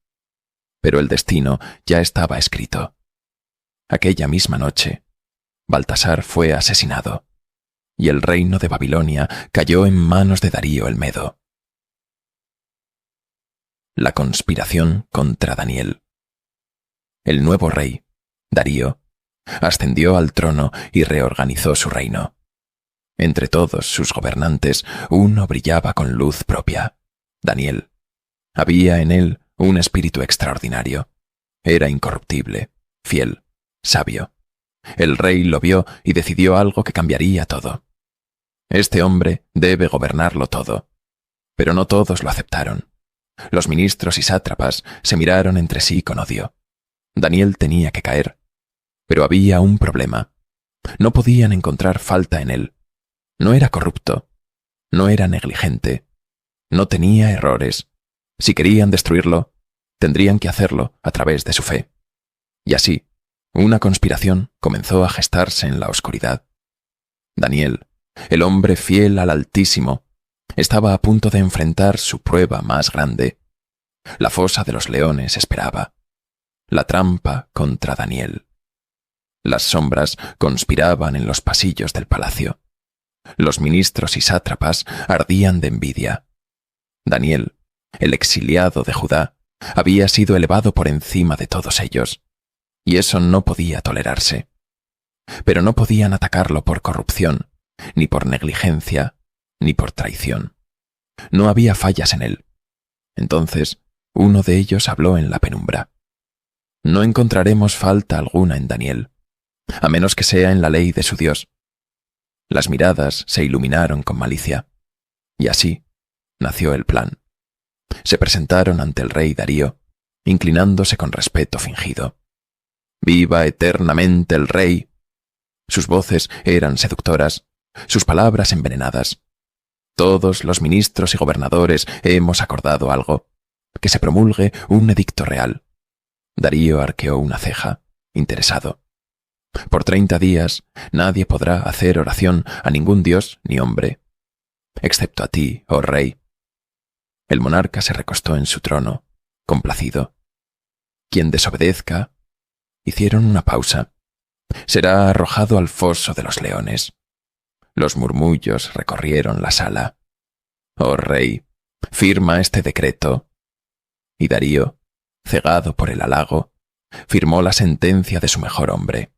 Pero el destino ya estaba escrito. Aquella misma noche, Baltasar fue asesinado, y el reino de Babilonia cayó en manos de Darío el Medo. La conspiración contra Daniel. El nuevo rey, Darío, ascendió al trono y reorganizó su reino. Entre todos sus gobernantes, uno brillaba con luz propia: Daniel. Había en él un espíritu extraordinario. Era incorruptible, fiel, sabio. El rey lo vio y decidió algo que cambiaría todo. Este hombre debe gobernarlo todo. Pero no todos lo aceptaron. Los ministros y sátrapas se miraron entre sí con odio. Daniel tenía que caer. Pero había un problema. No podían encontrar falta en él. No era corrupto. No era negligente. No tenía errores. Si querían destruirlo, tendrían que hacerlo a través de su fe. Y así, una conspiración comenzó a gestarse en la oscuridad. Daniel, el hombre fiel al Altísimo, estaba a punto de enfrentar su prueba más grande. La fosa de los leones esperaba. La trampa contra Daniel. Las sombras conspiraban en los pasillos del palacio. Los ministros y sátrapas ardían de envidia. Daniel, el exiliado de Judá, había sido elevado por encima de todos ellos, y eso no podía tolerarse. Pero no podían atacarlo por corrupción, ni por negligencia, ni por traición. No había fallas en él. Entonces, uno de ellos habló en la penumbra. No encontraremos falta alguna en Daniel, a menos que sea en la ley de su Dios. Las miradas se iluminaron con malicia, y así nació el plan. Se presentaron ante el rey Darío, inclinándose con respeto fingido. ¡Viva eternamente el rey! Sus voces eran seductoras, sus palabras envenenadas. Todos los ministros y gobernadores hemos acordado algo, que se promulgue un edicto real. Darío arqueó una ceja, interesado. Por 30 días nadie podrá hacer oración a ningún dios ni hombre, excepto a ti, oh rey. El monarca se recostó en su trono, complacido. Quien desobedezca... Hicieron una pausa. Será arrojado al foso de los leones. Los murmullos recorrieron la sala. Oh rey, firma este decreto. Y Darío, cegado por el halago, firmó la sentencia de su mejor hombre.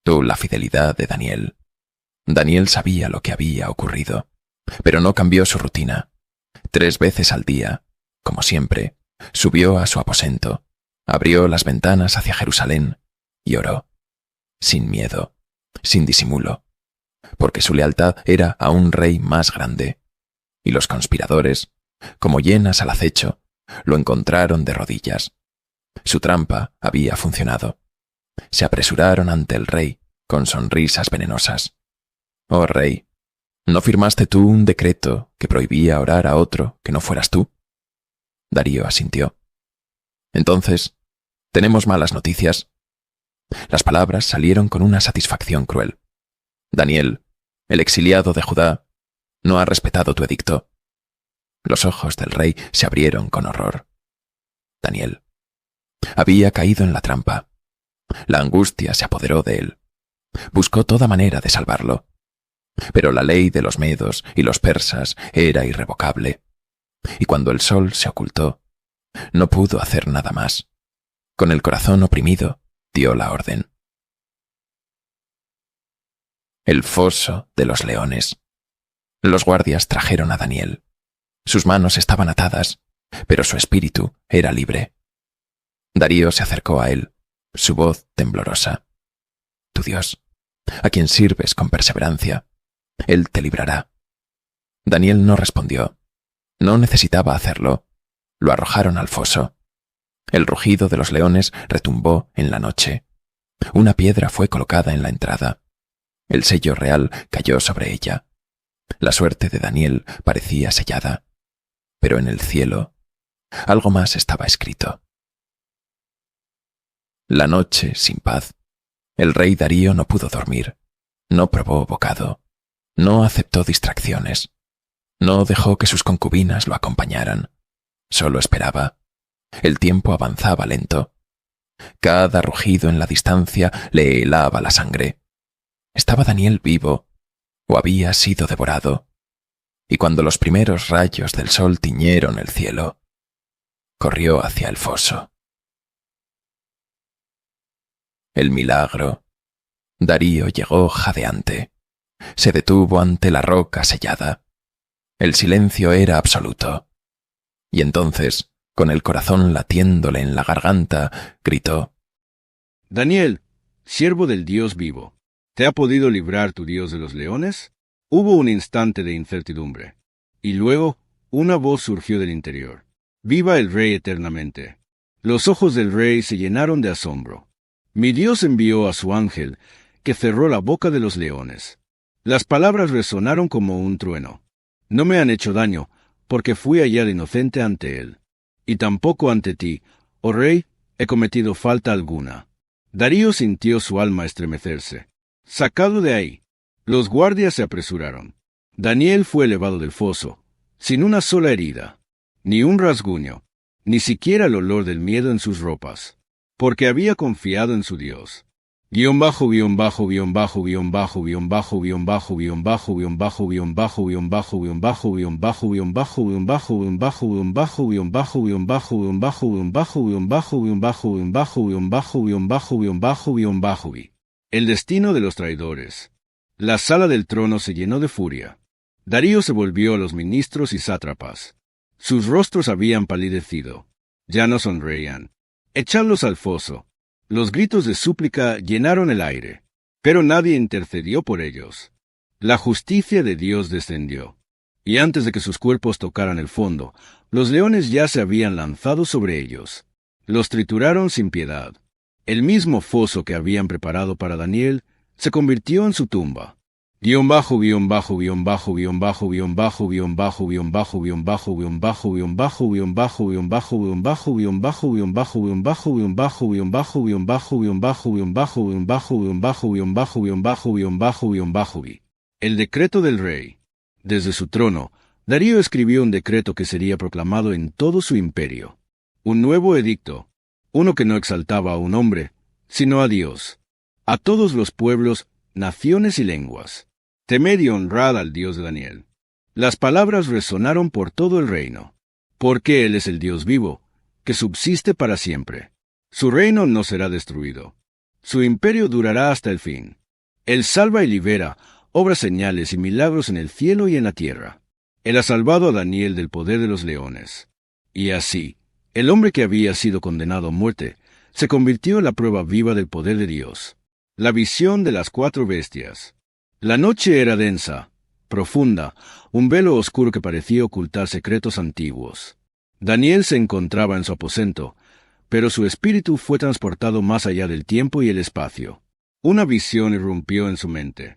Tú la fidelidad de Daniel. Daniel sabía lo que había ocurrido, pero no cambió su rutina. 3 veces al día, como siempre, subió a su aposento, abrió las ventanas hacia Jerusalén y oró, sin miedo, sin disimulo, porque su lealtad era a un rey más grande, y los conspiradores, como hienas al acecho, lo encontraron de rodillas. Su trampa había funcionado. Se apresuraron ante el rey con sonrisas venenosas. Oh rey, ¿No firmaste tú un decreto que prohibía orar a otro que no fueras tú? Darío asintió. Entonces, tenemos malas noticias. Las palabras salieron con una satisfacción cruel. Daniel, el exiliado de Judá, no ha respetado tu edicto. Los ojos del rey se abrieron con horror. Daniel había caído en la trampa. La angustia se apoderó de él. Buscó toda manera de salvarlo. Pero la ley de los medos y los persas era irrevocable. Y cuando el sol se ocultó, no pudo hacer nada más. Con el corazón oprimido, dio la orden. El foso de los leones. Los guardias trajeron a Daniel. Sus manos estaban atadas, pero su espíritu era libre. Darío se acercó a él, su voz temblorosa. Tu Dios, a quien sirves con perseverancia, Él te librará. Daniel no respondió. No necesitaba hacerlo. Lo arrojaron al foso. El rugido de los leones retumbó en la noche. Una piedra fue colocada en la entrada. El sello real cayó sobre ella. La suerte de Daniel parecía sellada. Pero en el cielo, algo más estaba escrito. La noche sin paz. El rey Darío no pudo dormir. No probó bocado. No aceptó distracciones. No dejó que sus concubinas lo acompañaran. Solo esperaba. El tiempo avanzaba lento. Cada rugido en la distancia le helaba la sangre. ¿Estaba Daniel vivo o había sido devorado? Y cuando los primeros rayos del sol tiñeron el cielo, corrió hacia el foso. El milagro. Darío llegó jadeante. Se detuvo ante la roca sellada. El silencio era absoluto. Y entonces, con el corazón latiéndole en la garganta, gritó: Daniel, siervo del Dios vivo, ¿te ha podido librar tu Dios de los leones? Hubo un instante de incertidumbre, y luego una voz surgió del interior. ¡Viva el Rey eternamente! Los ojos del rey se llenaron de asombro. Mi Dios envió a su ángel, que cerró la boca de los leones. Las palabras resonaron como un trueno. No me han hecho daño, porque fui hallado inocente ante él. Y tampoco ante ti, oh rey, he cometido falta alguna. Darío sintió su alma estremecerse. Sacado de ahí, los guardias se apresuraron. Daniel fue elevado del foso, sin una sola herida, ni un rasguño, ni siquiera el olor del miedo en sus ropas, porque había confiado en su Dios. El destino de los traidores. La sala del trono se llenó de furia. Darío se volvió a los ministros y sátrapas. Sus rostros habían palidecido. Ya no sonreían. Echadlos al foso. Los gritos de súplica llenaron el aire, pero nadie intercedió por ellos. La justicia de Dios descendió, y antes de que sus cuerpos tocaran el fondo, los leones ya se habían lanzado sobre ellos. Los trituraron sin piedad. El mismo foso que habían preparado para Daniel se convirtió en su tumba. El decreto del rey. Desde su trono, Darío escribió un decreto que sería proclamado en todo su imperio. Un nuevo edicto, uno que no exaltaba a un hombre, sino a Dios, a todos los pueblos, naciones y lenguas. Temed y honrad al Dios de Daniel. Las palabras resonaron por todo el reino, porque Él es el Dios vivo, que subsiste para siempre. Su reino no será destruido. Su imperio durará hasta el fin. Él salva y libera, obra señales y milagros en el cielo y en la tierra. Él ha salvado a Daniel del poder de los leones. Y así, el hombre que había sido condenado a muerte, se convirtió en la prueba viva del poder de Dios. La visión de las 4 bestias. La noche era densa, profunda, un velo oscuro que parecía ocultar secretos antiguos. Daniel se encontraba en su aposento, pero su espíritu fue transportado más allá del tiempo y el espacio. Una visión irrumpió en su mente.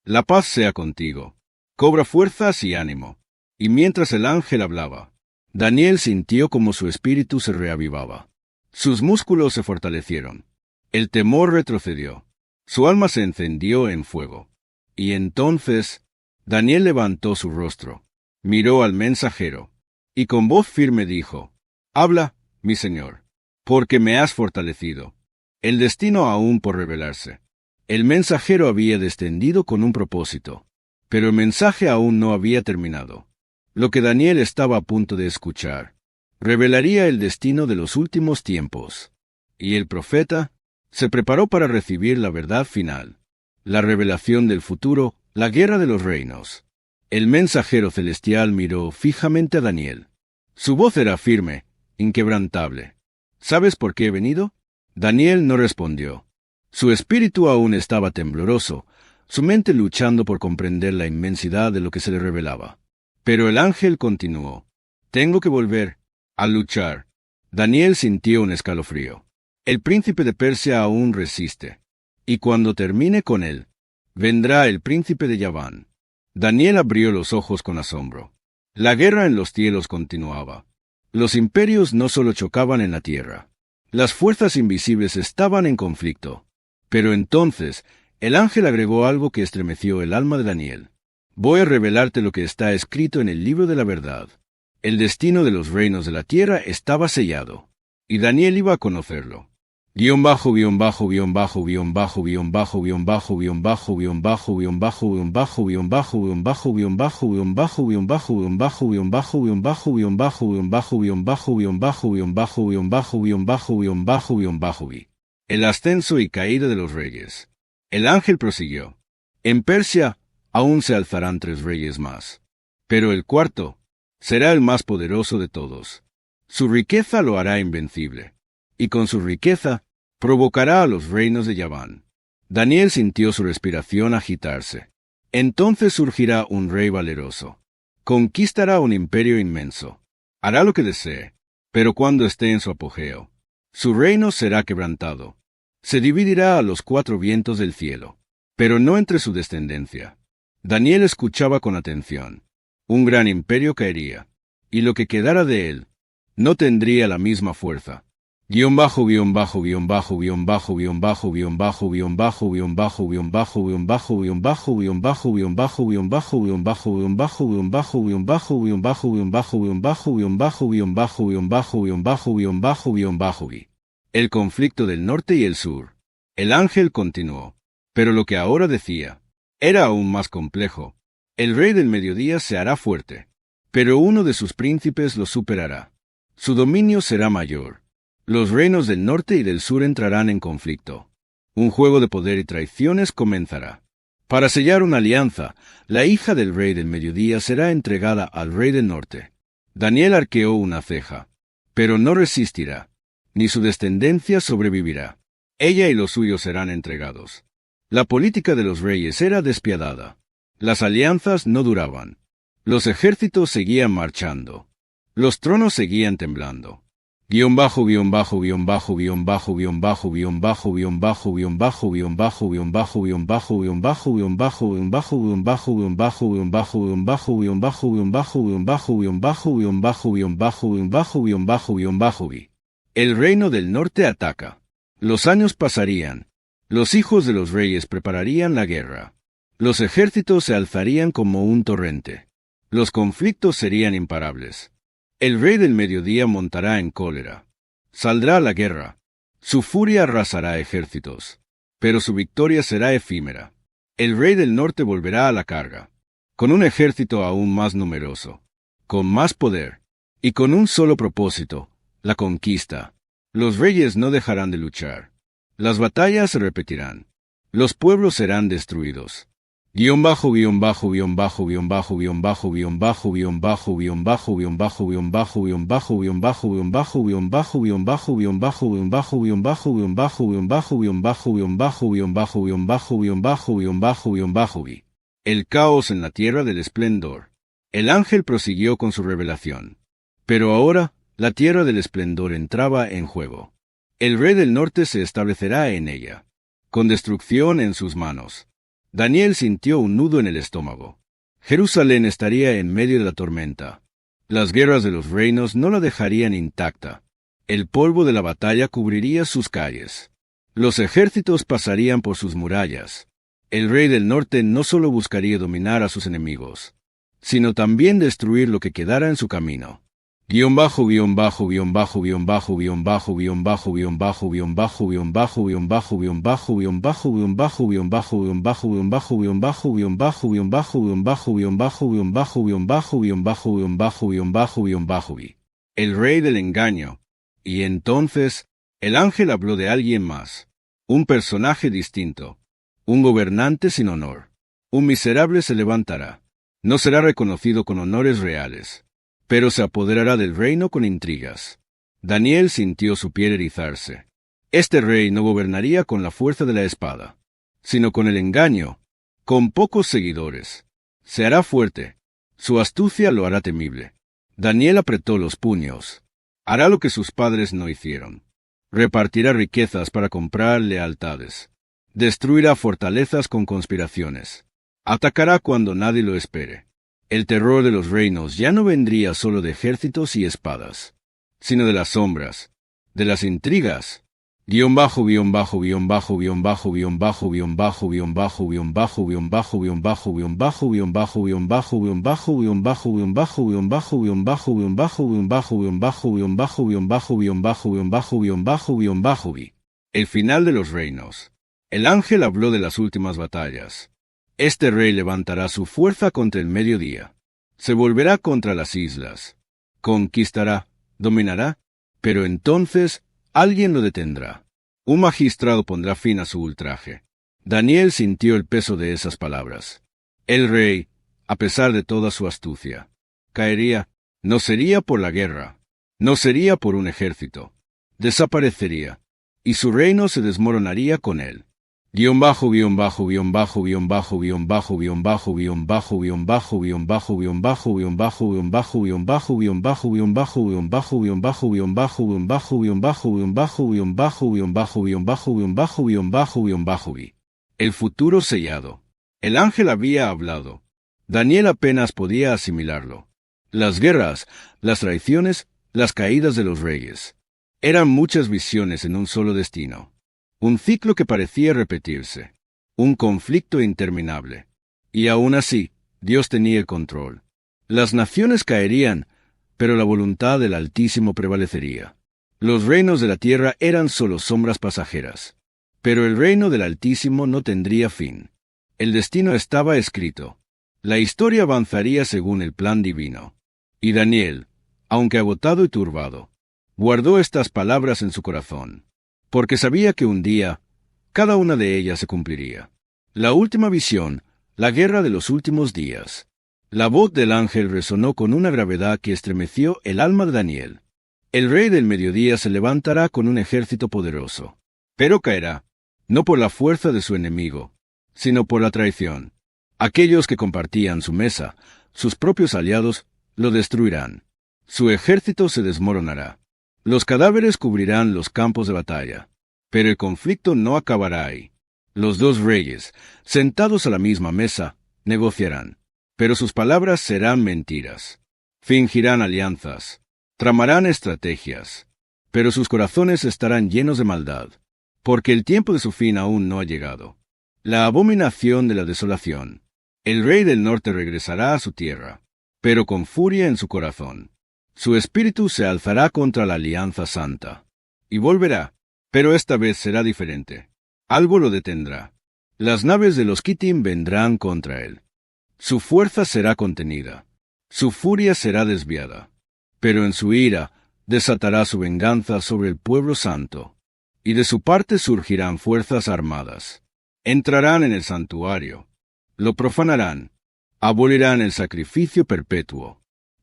La paz sea contigo. Cobra fuerzas y ánimo. Y mientras el ángel hablaba, Daniel sintió como su espíritu se reavivaba. Sus músculos se fortalecieron. El temor retrocedió. Su alma se encendió en fuego. Y entonces, Daniel levantó su rostro, miró al mensajero, y con voz firme dijo: «Habla, mi señor, porque me has fortalecido. El destino aún por revelarse». El mensajero había descendido con un propósito, pero el mensaje aún no había terminado. Lo que Daniel estaba a punto de escuchar revelaría el destino de los últimos tiempos. Y el profeta se preparó para recibir la verdad final, la revelación del futuro, la guerra de los reinos. El mensajero celestial miró fijamente a Daniel. Su voz era firme, inquebrantable. «¿Sabes por qué he venido?» Daniel no respondió. Su espíritu aún estaba tembloroso, su mente luchando por comprender la inmensidad de lo que se le revelaba. Pero el ángel continuó: «Tengo que volver a luchar». Daniel sintió un escalofrío. El príncipe de Persia aún resiste, y cuando termine con él, vendrá el príncipe de Yaván. Daniel abrió los ojos con asombro. La guerra en los cielos continuaba. Los imperios no solo chocaban en la tierra. Las fuerzas invisibles estaban en conflicto. Pero entonces, el ángel agregó algo que estremeció el alma de Daniel. «Voy a revelarte lo que está escrito en el libro de la verdad». El destino de los reinos de la tierra estaba sellado, y Daniel iba a conocerlo. El ascenso y caída de los reyes. El ángel prosiguió: «En Persia aún se alzarán 3 reyes más, pero el cuarto será el más poderoso de todos. Su riqueza lo hará invencible, y con su riqueza provocará a los reinos de Yaván». Daniel sintió su respiración agitarse. Entonces surgirá un rey valeroso. Conquistará un imperio inmenso. Hará lo que desee, pero cuando esté en su apogeo, su reino será quebrantado. Se dividirá a los 4 vientos del cielo, pero no entre su descendencia. Daniel escuchaba con atención. Un gran imperio caería, y lo que quedara de él no tendría la misma fuerza. El conflicto del norte y el sur. El ángel continuó, pero lo que ahora decía era aún más complejo. El rey del mediodía se hará fuerte, pero uno de sus príncipes lo superará. Su dominio será mayor. Los reinos del norte y del sur entrarán en conflicto. Un juego de poder y traiciones comenzará. Para sellar una alianza, la hija del rey del mediodía será entregada al rey del norte. Daniel arqueó una ceja, pero no resistirá, ni su descendencia sobrevivirá. Ella y los suyos serán entregados. La política de los reyes era despiadada. Las alianzas no duraban. Los ejércitos seguían marchando. Los tronos seguían temblando. El reino del norte ataca. Los años pasarían. Los hijos de los reyes prepararían la guerra. Los ejércitos se alzarían como un torrente. Los conflictos serían imparables. El rey del mediodía montará en cólera. Saldrá a la guerra. Su furia arrasará ejércitos, pero su victoria será efímera. El rey del norte volverá a la carga, con un ejército aún más numeroso, con más poder, y con un solo propósito: la conquista. Los reyes no dejarán de luchar. Las batallas se repetirán. Los pueblos serán destruidos. El caos en la tierra del esplendor. El ángel prosiguió con su revelación. Pero ahora la tierra del esplendor entraba en juego. El rey del norte se establecerá en ella, con destrucción en sus manos. Daniel sintió un nudo en el estómago. Jerusalén estaría en medio de la tormenta. Las guerras de los reinos no la dejarían intacta. El polvo de la batalla cubriría sus calles. Los ejércitos pasarían por sus murallas. El rey del norte no solo buscaría dominar a sus enemigos, sino también destruir lo que quedara en su camino. El rey del engaño. Y entonces, el ángel habló de alguien más, un personaje distinto, un gobernante sin honor. Un miserable se levantará. No será reconocido con honores reales, pero se apoderará del reino con intrigas. Daniel sintió su piel erizarse. Este rey no gobernaría con la fuerza de la espada, sino con el engaño, con pocos seguidores. Se hará fuerte. Su astucia lo hará temible. Daniel apretó los puños. Hará lo que sus padres no hicieron. Repartirá riquezas para comprar lealtades. Destruirá fortalezas con conspiraciones. Atacará cuando nadie lo espere. El terror de los reinos ya no vendría solo de ejércitos y espadas, sino de las sombras, de las intrigas. El final de los reinos. El ángel habló de las últimas batallas. Este rey levantará su fuerza contra el mediodía. Se volverá contra las islas. Conquistará, dominará, pero entonces alguien lo detendrá. Un magistrado pondrá fin a su ultraje. Daniel sintió el peso de esas palabras. El rey, a pesar de toda su astucia, caería. No sería por la guerra, no sería por un ejército. Desaparecería, y su reino se desmoronaría con él. El futuro sellado. El ángel había hablado. Daniel apenas podía asimilarlo. Las guerras, las traiciones, las caídas de los reyes. Eran muchas visiones en un solo destino. Un ciclo que parecía repetirse. Un conflicto interminable. Y aún así, Dios tenía el control. Las naciones caerían, pero la voluntad del Altísimo prevalecería. Los reinos de la tierra eran solo sombras pasajeras. Pero el reino del Altísimo no tendría fin. El destino estaba escrito. La historia avanzaría según el plan divino. Y Daniel, aunque agotado y turbado, guardó estas palabras en su corazón, porque sabía que un día, cada una de ellas se cumpliría. La última visión, la guerra de los últimos días. La voz del ángel resonó con una gravedad que estremeció el alma de Daniel. El rey del mediodía se levantará con un ejército poderoso, pero caerá, no por la fuerza de su enemigo, sino por la traición. Aquellos que compartían su mesa, sus propios aliados, lo destruirán. Su ejército se desmoronará. Los cadáveres cubrirán los campos de batalla, pero el conflicto no acabará ahí. Los dos reyes, sentados a la misma mesa, negociarán, pero sus palabras serán mentiras. Fingirán alianzas, tramarán estrategias, pero sus corazones estarán llenos de maldad, porque el tiempo de su fin aún no ha llegado. La abominación de la desolación. El rey del norte regresará a su tierra, pero con furia en su corazón. Su espíritu se alzará contra la alianza santa, y volverá, pero esta vez será diferente. Algo lo detendrá. Las naves de los Kittim vendrán contra él. Su fuerza será contenida, su furia será desviada, pero en su ira desatará su venganza sobre el pueblo santo, y de su parte surgirán fuerzas armadas. Entrarán en el santuario, lo profanarán, abolirán el sacrificio perpetuo,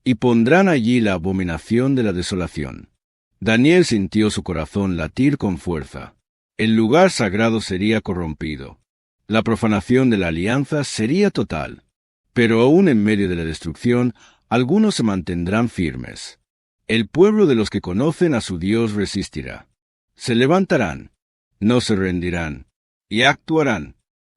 y pondrán allí la abominación de la desolación. Daniel sintió su corazón latir con fuerza. El lugar sagrado sería corrompido. La profanación de la alianza sería total. Pero aún en medio de la destrucción, algunos se mantendrán firmes. El pueblo de los que conocen a su Dios resistirá. Se levantarán, no se rendirán, y actuarán.